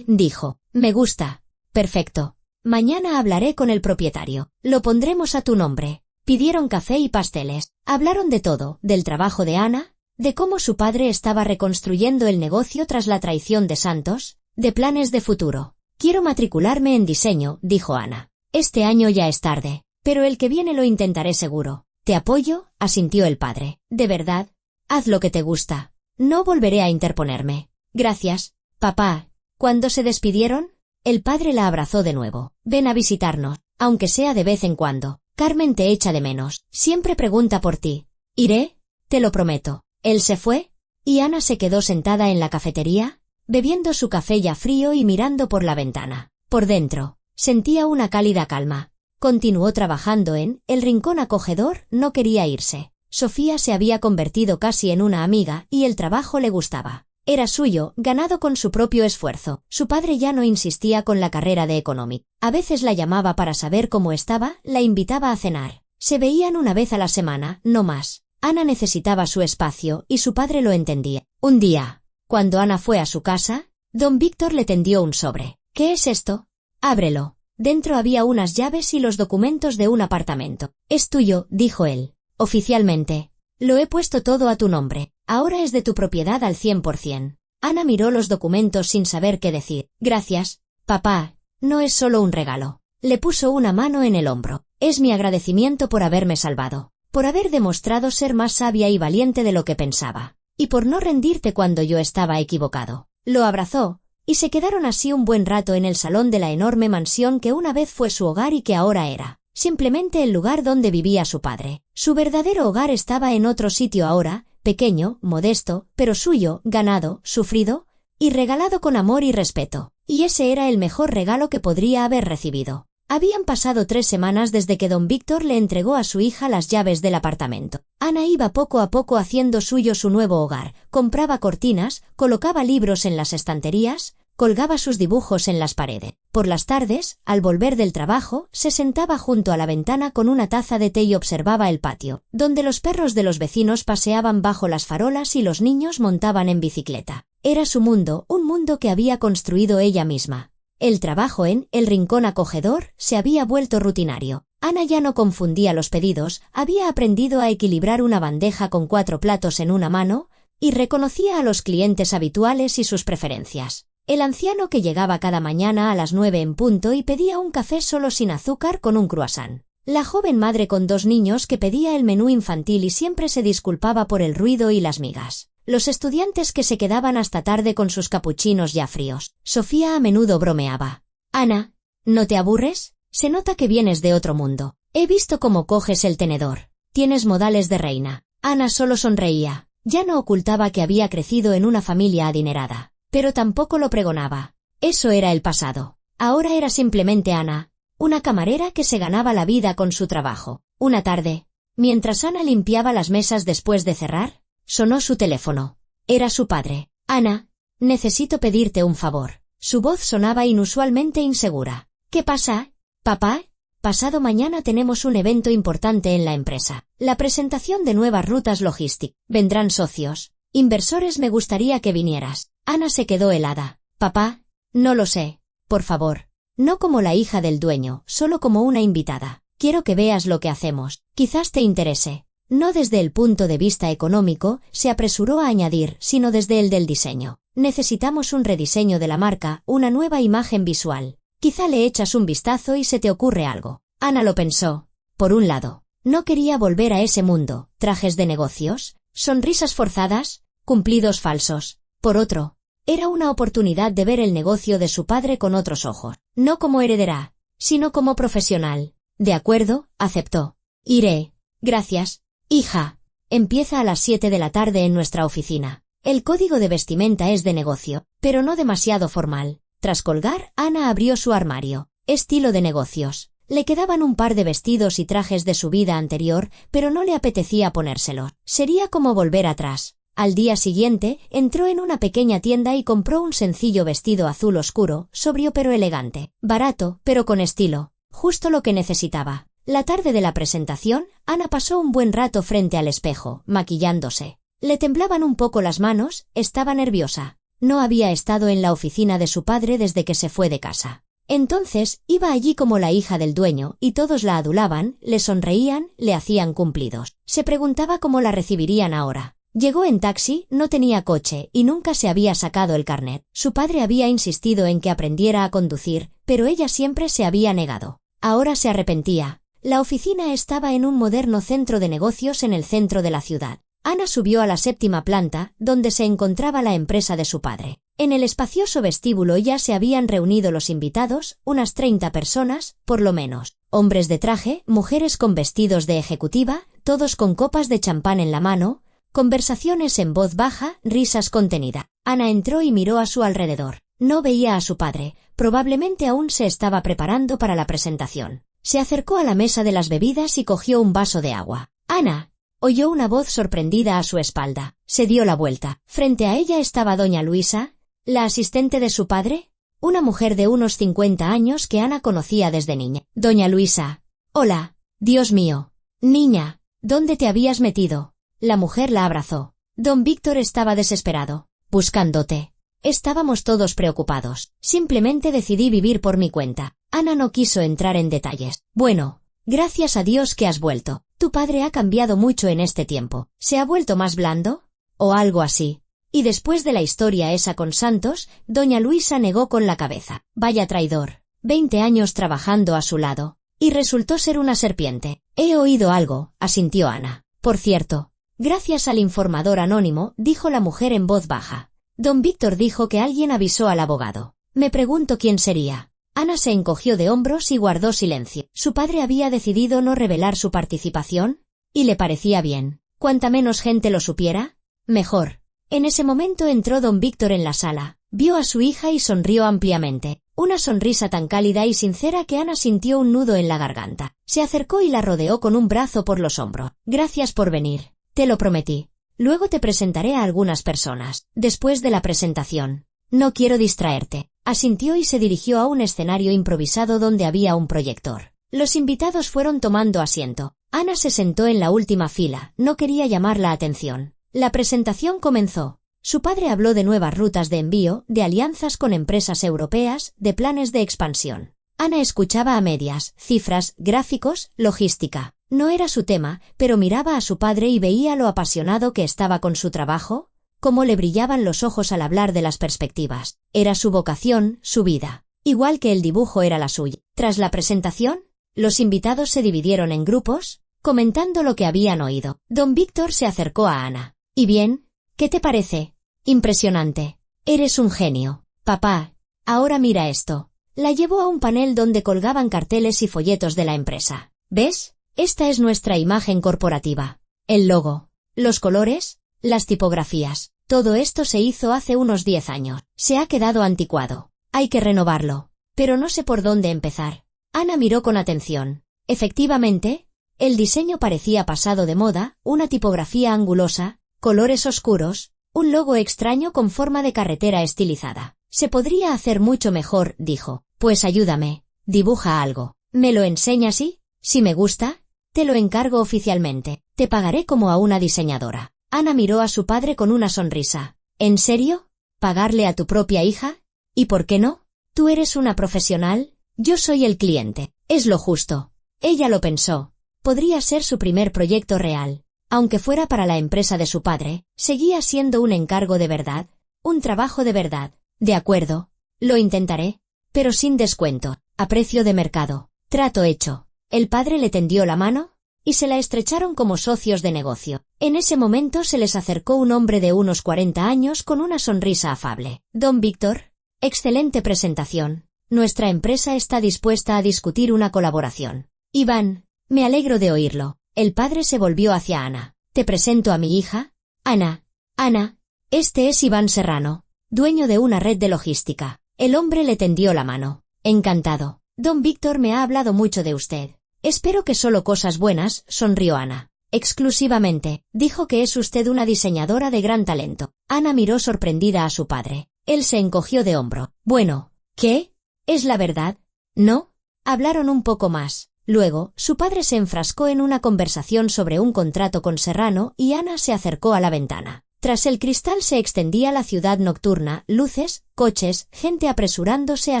Dijo, «me gusta». «Perfecto. Mañana hablaré con el propietario. Lo pondremos a tu nombre». Pidieron café y pasteles. Hablaron de todo, del trabajo de Ana, de cómo su padre estaba reconstruyendo el negocio tras la traición de Santos, de planes de futuro. «Quiero matricularme en diseño», dijo Ana. «Este año ya es tarde, pero el que viene lo intentaré seguro». «Te apoyo», asintió el padre. «De verdad, haz lo que te gusta. No volveré a interponerme». «Gracias, papá». Cuando se despidieron, el padre la abrazó de nuevo. «Ven a visitarnos, aunque sea de vez en cuando. Carmen te echa de menos. Siempre pregunta por ti». «Iré, te lo prometo». Él se fue, y Ana se quedó sentada en la cafetería, bebiendo su café ya frío y mirando por la ventana. Por dentro, sentía una cálida calma. Continuó trabajando en El Rincón Acogedor, no quería irse. Sofía se había convertido casi en una amiga y el trabajo le gustaba. Era suyo, ganado con su propio esfuerzo. Su padre ya no insistía con la carrera de económica. A veces la llamaba para saber cómo estaba, la invitaba a cenar. Se veían una vez a la semana, no más. Ana necesitaba su espacio y su padre lo entendía. Un día, cuando Ana fue a su casa, don Víctor le tendió un sobre. «¿Qué es esto?». «Ábrelo». Dentro había unas llaves y los documentos de un apartamento. «Es tuyo», dijo él. «Oficialmente. Lo he puesto todo a tu nombre. Ahora es de tu propiedad al 100%. Ana miró los documentos sin saber qué decir. «Gracias, papá. No es solo un regalo». Le puso una mano en el hombro. «Es mi agradecimiento por haberme salvado. Por haber demostrado ser más sabia y valiente de lo que pensaba. Y por no rendirte cuando yo estaba equivocado». Lo abrazó, y se quedaron así un buen rato en el salón de la enorme mansión que una vez fue su hogar y que ahora era simplemente el lugar donde vivía su padre. Su verdadero hogar estaba en otro sitio ahora, pequeño, modesto, pero suyo, ganado, sufrido, y regalado con amor y respeto. Y ese era el mejor regalo que podría haber recibido. Habían pasado 3 semanas desde que don Víctor le entregó a su hija las llaves del apartamento. Ana iba poco a poco haciendo suyo su nuevo hogar. Compraba cortinas, colocaba libros en las estanterías, colgaba sus dibujos en las paredes. Por las tardes, al volver del trabajo, se sentaba junto a la ventana con una taza de té y observaba el patio, donde los perros de los vecinos paseaban bajo las farolas y los niños montaban en bicicleta. Era su mundo, un mundo que había construido ella misma. El trabajo en El Rincón Acogedor se había vuelto rutinario. Ana ya no confundía los pedidos, había aprendido a equilibrar una bandeja con 4 platos en una mano, y reconocía a los clientes habituales y sus preferencias. El anciano que llegaba cada mañana a las 9 en punto y pedía un café solo sin azúcar con un croissant. La joven madre con 2 niños que pedía el menú infantil y siempre se disculpaba por el ruido y las migas. Los estudiantes que se quedaban hasta tarde con sus capuchinos ya fríos. Sofía a menudo bromeaba. «Ana, ¿no te aburres? Se nota que vienes de otro mundo. He visto cómo coges el tenedor. Tienes modales de reina». Ana solo sonreía. Ya no ocultaba que había crecido en una familia adinerada. Pero tampoco lo pregonaba. Eso era el pasado. Ahora era simplemente Ana, una camarera que se ganaba la vida con su trabajo. Una tarde, mientras Ana limpiaba las mesas después de cerrar, sonó su teléfono. Era su padre. «Ana, necesito pedirte un favor». Su voz sonaba inusualmente insegura. «¿Qué pasa, papá?» «Pasado mañana tenemos un evento importante en la empresa. La presentación de nuevas rutas logísticas. Vendrán socios, inversores, me gustaría que vinieras». Ana se quedó helada. «Papá, no lo sé. Por favor. No como la hija del dueño, solo como una invitada. Quiero que veas lo que hacemos. Quizás te interese». No desde el punto de vista económico, se apresuró a añadir, sino desde el del diseño. «Necesitamos un rediseño de la marca, una nueva imagen visual. Quizá le echas un vistazo y se te ocurre algo». Ana lo pensó. Por un lado, no quería volver a ese mundo, trajes de negocios, sonrisas forzadas, cumplidos falsos. Por otro, era una oportunidad de ver el negocio de su padre con otros ojos, no como heredera, sino como profesional. «De acuerdo», aceptó. «Iré. Gracias, hija. Empieza a las 7 de la tarde en nuestra oficina. El código de vestimenta es de negocio, pero no demasiado formal». Tras colgar, Ana abrió su armario. Estilo de negocios. Le quedaban un par de vestidos y trajes de su vida anterior, pero no le apetecía ponérselos. Sería como volver atrás. Al día siguiente, entró en una pequeña tienda y compró un sencillo vestido azul oscuro, sobrio pero elegante. Barato, pero con estilo. Justo lo que necesitaba. La tarde de la presentación, Ana pasó un buen rato frente al espejo, maquillándose. Le temblaban un poco las manos, estaba nerviosa. No había estado en la oficina de su padre desde que se fue de casa. Entonces, iba allí como la hija del dueño, y todos la adulaban, le sonreían, le hacían cumplidos. Se preguntaba cómo la recibirían ahora. Llegó en taxi, no tenía coche, y nunca se había sacado el carnet. Su padre había insistido en que aprendiera a conducir, pero ella siempre se había negado. Ahora se arrepentía. La oficina estaba en un moderno centro de negocios en el centro de la ciudad. Ana subió a la 7ª planta, donde se encontraba la empresa de su padre. En el espacioso vestíbulo ya se habían reunido los invitados, unas 30 personas, por lo menos. Hombres de traje, mujeres con vestidos de ejecutiva, todos con copas de champán en la mano, conversaciones en voz baja, risas contenidas. Ana entró y miró a su alrededor. No veía a su padre, probablemente aún se estaba preparando para la presentación. Se acercó a la mesa de las bebidas y cogió un vaso de agua. «Ana», oyó una voz sorprendida a su espalda. Se dio la vuelta. Frente a ella estaba doña Luisa, la asistente de su padre, una mujer de unos 50 años que Ana conocía desde niña. «Doña Luisa». «Hola. Dios mío. Niña, ¿dónde te habías metido?». La mujer la abrazó. Don Víctor estaba desesperado. «Buscándote. Estábamos todos preocupados. Simplemente decidí vivir por mi cuenta». Ana no quiso entrar en detalles. «Bueno, gracias a Dios que has vuelto. Tu padre ha cambiado mucho en este tiempo. ¿Se ha vuelto más blando? O algo así». Y después de la historia esa con Santos, doña Luisa negó con la cabeza. «Vaya traidor. 20 años trabajando a su lado. Y resultó ser una serpiente». «He oído algo», asintió Ana. «Por cierto, gracias al informador anónimo», dijo la mujer en voz baja. «Don Víctor dijo que alguien avisó al abogado. Me pregunto quién sería». Ana se encogió de hombros y guardó silencio. Su padre había decidido no revelar su participación, y le parecía bien. Cuanta menos gente lo supiera, mejor. En ese momento entró don Víctor en la sala, vio a su hija y sonrió ampliamente. Una sonrisa tan cálida y sincera que Ana sintió un nudo en la garganta. Se acercó y la rodeó con un brazo por los hombros. «Gracias por venir. Te lo prometí. Luego te presentaré a algunas personas. Después de la presentación. No quiero distraerte». Asintió y se dirigió a un escenario improvisado donde había un proyector. Los invitados fueron tomando asiento. Ana se sentó en la última fila, no quería llamar la atención. La presentación comenzó. Su padre habló de nuevas rutas de envío, de alianzas con empresas europeas, de planes de expansión. Ana escuchaba a medias, cifras, gráficos, logística. No era su tema, pero miraba a su padre y veía lo apasionado que estaba con su trabajo, cómo le brillaban los ojos al hablar de las perspectivas. Era su vocación, su vida. Igual que el dibujo era la suya. Tras la presentación, los invitados se dividieron en grupos, comentando lo que habían oído. Don Víctor se acercó a Ana. «¿Y bien? ¿Qué te parece? Impresionante. Eres un genio. Papá, ahora mira esto». La llevó a un panel donde colgaban carteles y folletos de la empresa. «¿Ves? Esta es nuestra imagen corporativa. El logo, los colores, las tipografías. Todo esto se hizo hace unos 10 años. Se ha quedado anticuado. Hay que renovarlo. Pero no sé por dónde empezar». Ana miró con atención. Efectivamente, el diseño parecía pasado de moda, una tipografía angulosa, colores oscuros, un logo extraño con forma de carretera estilizada. «Se podría hacer mucho mejor», dijo. «Pues ayúdame. Dibuja algo. ¿Me lo enseñas y, si me gusta, te lo encargo oficialmente? Te pagaré como a una diseñadora». Ana miró a su padre con una sonrisa. «¿En serio? ¿Pagarle a tu propia hija? ¿Y por qué no? Tú eres una profesional, yo soy el cliente. Es lo justo». Ella lo pensó. Podría ser su primer proyecto real. Aunque fuera para la empresa de su padre, seguía siendo un encargo de verdad, un trabajo de verdad. «De acuerdo. Lo intentaré. Pero sin descuento, a precio de mercado». Trato hecho. El padre le tendió la mano, y se la estrecharon como socios de negocio. En ese momento se les acercó un hombre de unos 40 años con una sonrisa afable. «Don Víctor, excelente presentación. Nuestra empresa está dispuesta a discutir una colaboración». «Iván, me alegro de oírlo». El padre se volvió hacia Ana. «Te presento a mi hija, Ana. Ana, este es Iván Serrano, dueño de una red de logística». El hombre le tendió la mano. «Encantado. Don Víctor me ha hablado mucho de usted». «Espero que solo cosas buenas», sonrió Ana. «Exclusivamente. Dijo que es usted una diseñadora de gran talento». Ana miró sorprendida a su padre. Él se encogió de hombro. «Bueno, ¿qué? ¿Es la verdad? ¿No?» Hablaron un poco más. Luego, su padre se enfrascó en una conversación sobre un contrato con Serrano y Ana se acercó a la ventana. Tras el cristal se extendía la ciudad nocturna, luces, coches, gente apresurándose a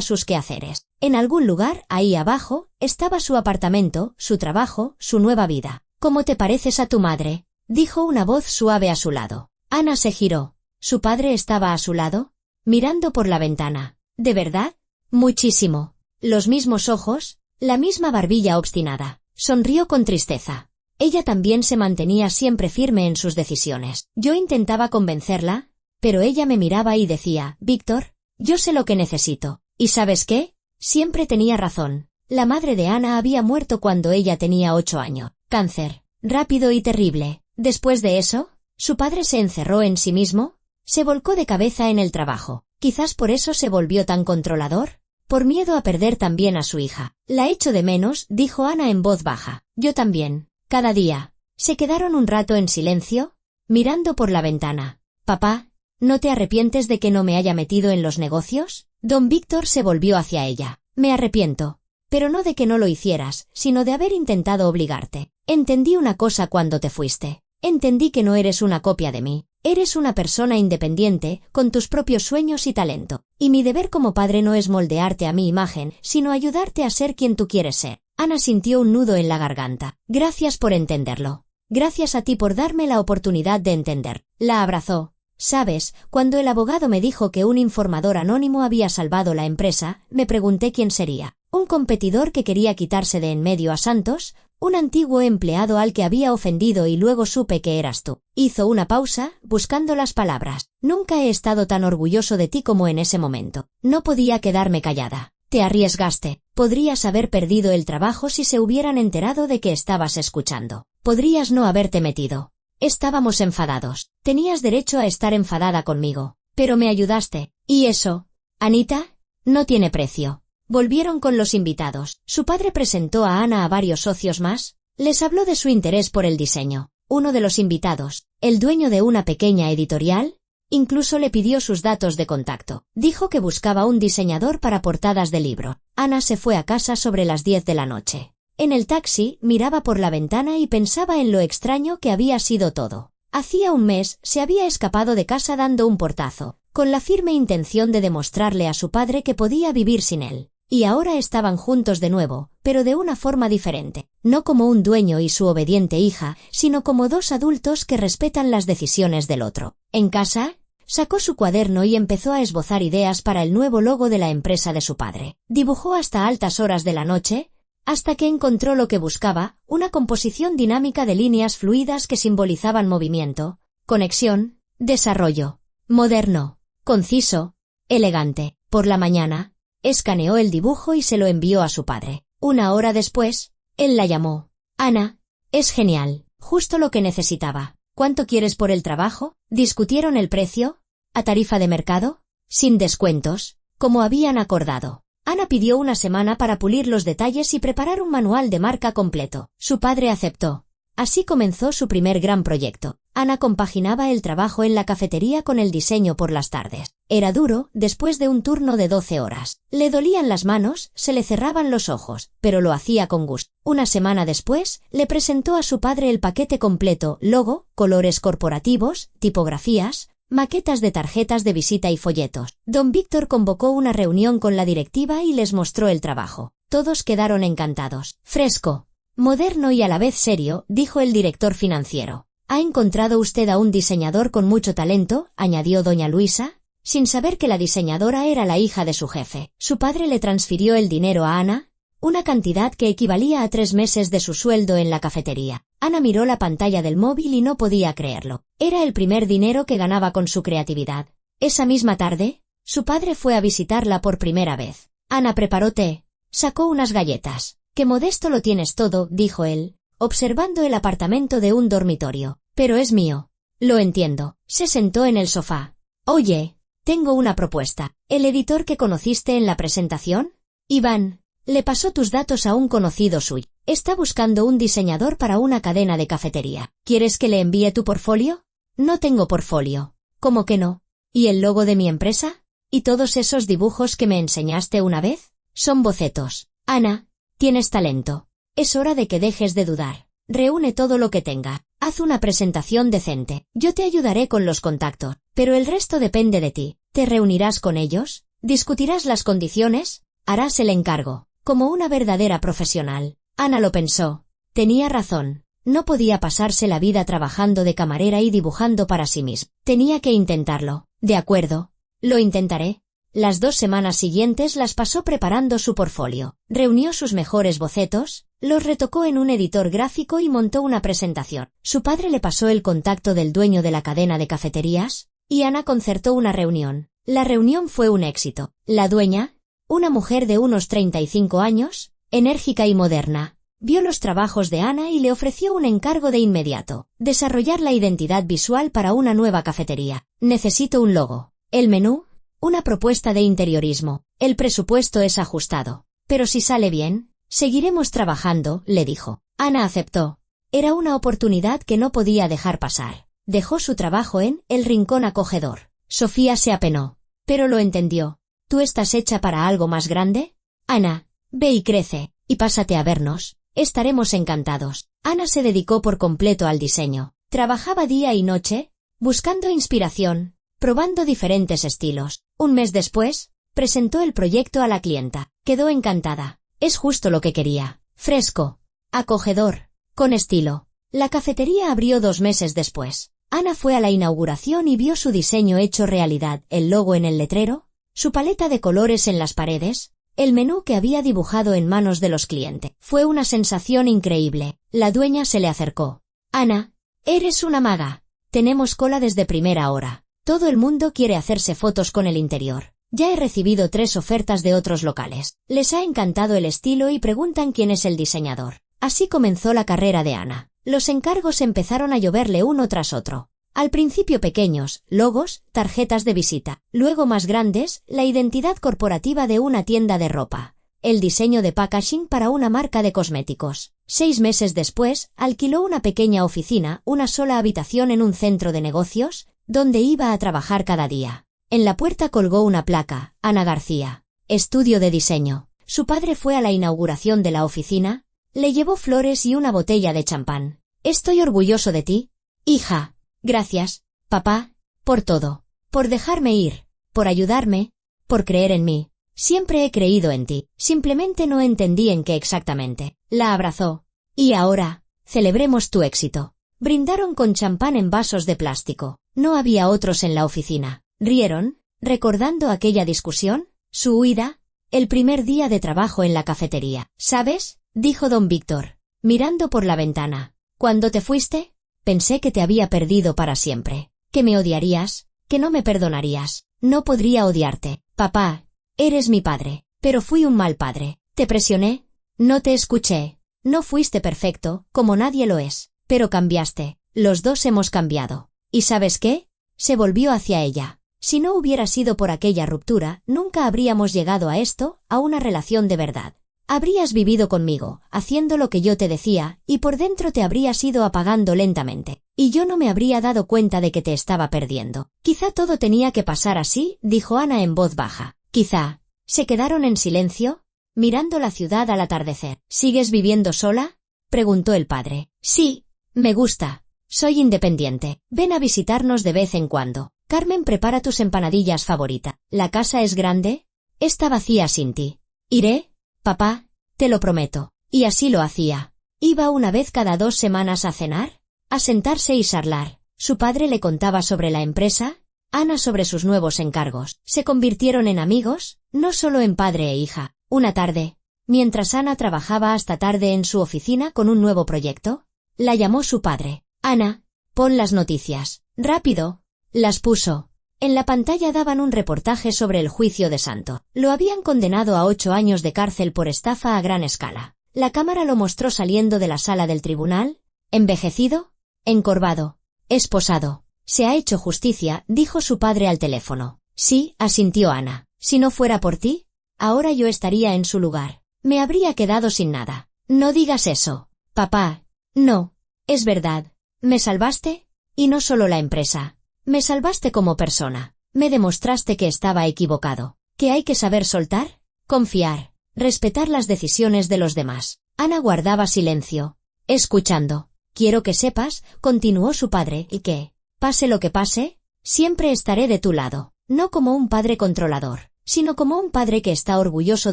sus quehaceres. En algún lugar, ahí abajo, estaba su apartamento, su trabajo, su nueva vida. «¿Cómo te pareces a tu madre?», dijo una voz suave a su lado. Ana se giró. ¿Su padre estaba a su lado? Mirando por la ventana. «¿De verdad?». «Muchísimo. Los mismos ojos, la misma barbilla obstinada». Sonrió con tristeza. Ella también se mantenía siempre firme en sus decisiones. Yo intentaba convencerla, pero ella me miraba y decía: «Víctor, yo sé lo que necesito». ¿Y sabes qué? Siempre tenía razón. La madre de Ana había muerto cuando ella tenía 8 años. Cáncer. Rápido y terrible. Después de eso, su padre se encerró en sí mismo, se volcó de cabeza en el trabajo. Quizás por eso se volvió tan controlador, por miedo a perder también a su hija. «La echo de menos», dijo Ana en voz baja. «Yo también. Cada día». Se quedaron un rato en silencio, mirando por la ventana. «Papá, ¿no te arrepientes de que no me haya metido en los negocios?». Don Víctor se volvió hacia ella. «Me arrepiento. Pero no de que no lo hicieras, sino de haber intentado obligarte. Entendí una cosa cuando te fuiste. Entendí que no eres una copia de mí. Eres una persona independiente, con tus propios sueños y talento. Y mi deber como padre no es moldearte a mi imagen, sino ayudarte a ser quien tú quieres ser». Ana sintió un nudo en la garganta. «Gracias por entenderlo. Gracias a ti por darme la oportunidad de entender». La abrazó. «Sabes, cuando el abogado me dijo que un informador anónimo había salvado la empresa, me pregunté quién sería. ¿Un competidor que quería quitarse de en medio a Santos? ¿Un antiguo empleado al que había ofendido y luego supe que eras tú?». Hizo una pausa, buscando las palabras. «Nunca he estado tan orgulloso de ti como en ese momento». No podía quedarme callada. «Te arriesgaste. Podrías haber perdido el trabajo si se hubieran enterado de que estabas escuchando. Podrías no haberte metido. Estábamos enfadados. Tenías derecho a estar enfadada conmigo. Pero me ayudaste. Y eso, Anita, no tiene precio». Volvieron con los invitados. Su padre presentó a Ana a varios socios más. Les habló de su interés por el diseño. Uno de los invitados, el dueño de una pequeña editorial, incluso le pidió sus datos de contacto. Dijo que buscaba un diseñador para portadas de libro. Ana se fue a casa sobre las 10 de la noche. En el taxi, miraba por la ventana y pensaba en lo extraño que había sido todo. Hacía un mes, se había escapado de casa dando un portazo, con la firme intención de demostrarle a su padre que podía vivir sin él. Y ahora estaban juntos de nuevo, pero de una forma diferente. No como un dueño y su obediente hija, sino como dos adultos que respetan las decisiones del otro. En casa, sacó su cuaderno y empezó a esbozar ideas para el nuevo logo de la empresa de su padre. Dibujó hasta altas horas de la noche, hasta que encontró lo que buscaba, una composición dinámica de líneas fluidas que simbolizaban movimiento, conexión, desarrollo, moderno, conciso, elegante. Por la mañana, escaneó el dibujo y se lo envió a su padre. Una hora después, él la llamó. Ana, es genial, justo lo que necesitaba. ¿Cuánto quieres por el trabajo? ¿Discutieron el precio? ¿A tarifa de mercado? Sin descuentos, como habían acordado. Ana pidió una semana para pulir los detalles y preparar un manual de marca completo. Su padre aceptó. Así comenzó su primer gran proyecto. Ana compaginaba el trabajo en la cafetería con el diseño por las tardes. Era duro, después de un turno de 12 horas. Le dolían las manos, se le cerraban los ojos, pero lo hacía con gusto. Una semana después, le presentó a su padre el paquete completo: logo, colores corporativos, tipografías, maquetas de tarjetas de visita y folletos. Don Víctor convocó una reunión con la directiva y les mostró el trabajo. Todos quedaron encantados. Fresco, moderno y a la vez serio, dijo el director financiero. ¿Ha encontrado usted a un diseñador con mucho talento?, añadió doña Luisa, sin saber que la diseñadora era la hija de su jefe. Su padre le transfirió el dinero a Ana, una cantidad que equivalía a 3 meses de su sueldo en la cafetería. Ana miró la pantalla del móvil y no podía creerlo. Era el primer dinero que ganaba con su creatividad. Esa misma tarde, su padre fue a visitarla por primera vez. Ana preparó té, sacó unas galletas. «Qué modesto lo tienes todo», dijo él, observando el apartamento de un dormitorio. «Pero es mío». «Lo entiendo». Se sentó en el sofá. «Oye, tengo una propuesta. ¿El editor que conociste en la presentación? Iván, le pasó tus datos a un conocido suyo. Está buscando un diseñador para una cadena de cafetería. ¿Quieres que le envíe tu portfolio?» «No tengo portfolio». «¿Cómo que no? ¿Y el logo de mi empresa? ¿Y todos esos dibujos que me enseñaste una vez? Son bocetos». «Ana, tienes talento. Es hora de que dejes de dudar. Reúne todo lo que tenga. Haz una presentación decente. Yo te ayudaré con los contactos, pero el resto depende de ti. ¿Te reunirás con ellos? ¿Discutirás las condiciones? Harás el encargo, como una verdadera profesional». Ana lo pensó. Tenía razón. No podía pasarse la vida trabajando de camarera y dibujando para sí misma. Tenía que intentarlo. «De acuerdo. Lo intentaré». Las 2 semanas siguientes las pasó preparando su portfolio. Reunió sus mejores bocetos, los retocó en un editor gráfico y montó una presentación. Su padre le pasó el contacto del dueño de la cadena de cafeterías, y Ana concertó una reunión. La reunión fue un éxito. La dueña, una mujer de unos 35 años, enérgica y moderna, vio los trabajos de Ana y le ofreció un encargo de inmediato: desarrollar la identidad visual para una nueva cafetería. «Necesito un logo. El menú, una propuesta de interiorismo. El presupuesto es ajustado. Pero si sale bien, seguiremos trabajando», le dijo. Ana aceptó. Era una oportunidad que no podía dejar pasar. Dejó su trabajo en El Rincón Acogedor. Sofía se apenó, pero lo entendió. «¿Tú estás hecha para algo más grande? Ana, ve y crece, y pásate a vernos. Estaremos encantados». Ana se dedicó por completo al diseño. Trabajaba día y noche, buscando inspiración, probando diferentes estilos. Un mes después, presentó el proyecto a la clienta. Quedó encantada. Es justo lo que quería. Fresco, acogedor, con estilo. La cafetería abrió 2 meses después. Ana fue a la inauguración y vio su diseño hecho realidad: el logo en el letrero, su paleta de colores en las paredes, el menú que había dibujado en manos de los clientes. Fue una sensación increíble. La dueña se le acercó. «Ana, eres una maga. Tenemos cola desde primera hora. Todo el mundo quiere hacerse fotos con el interior. Ya he recibido 3 ofertas de otros locales. Les ha encantado el estilo y preguntan quién es el diseñador». Así comenzó la carrera de Ana. Los encargos empezaron a lloverle uno tras otro. Al principio pequeños, logos, tarjetas de visita. Luego más grandes, la identidad corporativa de una tienda de ropa. El diseño de packaging para una marca de cosméticos. 6 meses después, alquiló una pequeña oficina, una sola habitación en un centro de negocios, donde iba a trabajar cada día. En la puerta colgó una placa: Ana García, estudio de diseño. Su padre fue a la inauguración de la oficina, le llevó flores y una botella de champán. «Estoy orgulloso de ti, hija. Gracias, papá, por todo. Por dejarme ir, por ayudarme, por creer en mí». Siempre he creído en ti, simplemente no entendí en qué exactamente. La abrazó. Y ahora, celebremos tu éxito. Brindaron con champán en vasos de plástico. No había otros en la oficina. Rieron, recordando aquella discusión, su huida, el primer día de trabajo en la cafetería. ¿Sabes?, dijo don Víctor, mirando por la ventana. Cuando te fuiste, pensé que te había perdido para siempre, que me odiarías, que no me perdonarías. No podría odiarte, papá, eres mi padre, pero fui un mal padre. Te presioné, no te escuché. No fuiste perfecto, como nadie lo es, pero cambiaste. Los dos hemos cambiado. ¿Y sabes qué? Se volvió hacia ella. Si no hubiera sido por aquella ruptura, nunca habríamos llegado a esto, a una relación de verdad. Habrías vivido conmigo, haciendo lo que yo te decía, y por dentro te habrías ido apagando lentamente, y yo no me habría dado cuenta de que te estaba perdiendo. Quizá todo tenía que pasar así, dijo Ana en voz baja. Quizá. Se quedaron en silencio, mirando la ciudad al atardecer. ¿Sigues viviendo sola?, preguntó el padre. Sí, me gusta. Soy independiente. Ven a visitarnos de vez en cuando. Carmen prepara tus empanadillas favorita. ¿La casa es grande? Está vacía sin ti. Iré, papá, te lo prometo. Y así lo hacía. Iba una vez cada 2 semanas a cenar, a sentarse y charlar. Su padre le contaba sobre la empresa, Ana sobre sus nuevos encargos. Se convirtieron en amigos, no solo en padre e hija. Una tarde, mientras Ana trabajaba hasta tarde en su oficina con un nuevo proyecto, la llamó su padre. Ana, pon las noticias. Rápido. Las puso. En la pantalla daban un reportaje sobre el juicio de Santo. Lo habían condenado a 8 años de cárcel por estafa a gran escala. La cámara lo mostró saliendo de la sala del tribunal, envejecido, encorvado, esposado. Se ha hecho justicia, dijo su padre al teléfono. Sí, asintió Ana. Si no fuera por ti, ahora yo estaría en su lugar. Me habría quedado sin nada. No digas eso, papá. No, es verdad. Me salvaste, y no solo la empresa. Me salvaste como persona. Me demostraste que estaba equivocado. Que hay que saber soltar, confiar, respetar las decisiones de los demás. Ana guardaba silencio, escuchando. Quiero que sepas, continuó su padre, y que, pase lo que pase, siempre estaré de tu lado. No como un padre controlador, sino como un padre que está orgulloso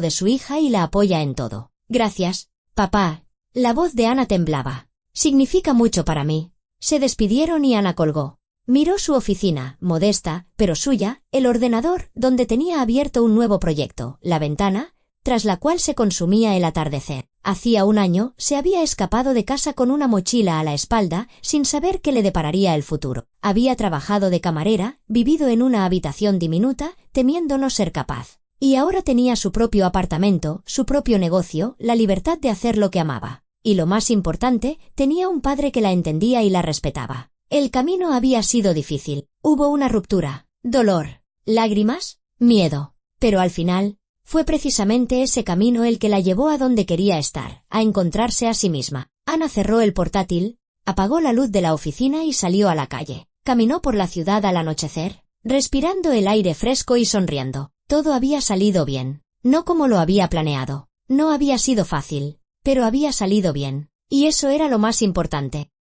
de su hija y la apoya en todo. Gracias, papá. La voz de Ana temblaba. Significa mucho para mí. Se despidieron y Ana colgó. Miró su oficina, modesta, pero suya, el ordenador, donde tenía abierto un nuevo proyecto, la ventana, tras la cual se consumía el atardecer. Hacía 1 año, se había escapado de casa con una mochila a la espalda, sin saber qué le depararía el futuro. Había trabajado de camarera, vivido en una habitación diminuta, temiendo no ser capaz. Y ahora tenía su propio apartamento, su propio negocio, la libertad de hacer lo que amaba. Y lo más importante, tenía un padre que la entendía y la respetaba. El camino había sido difícil. Hubo una ruptura, dolor, lágrimas, miedo. Pero al final, fue precisamente ese camino el que la llevó a donde quería estar, a encontrarse a sí misma. Ana cerró el portátil, apagó la luz de la oficina y salió a la calle. Caminó por la ciudad al anochecer, respirando el aire fresco y sonriendo. Todo había salido bien. No como lo había planeado. No había sido fácil, pero había salido bien. Y eso era lo más importante.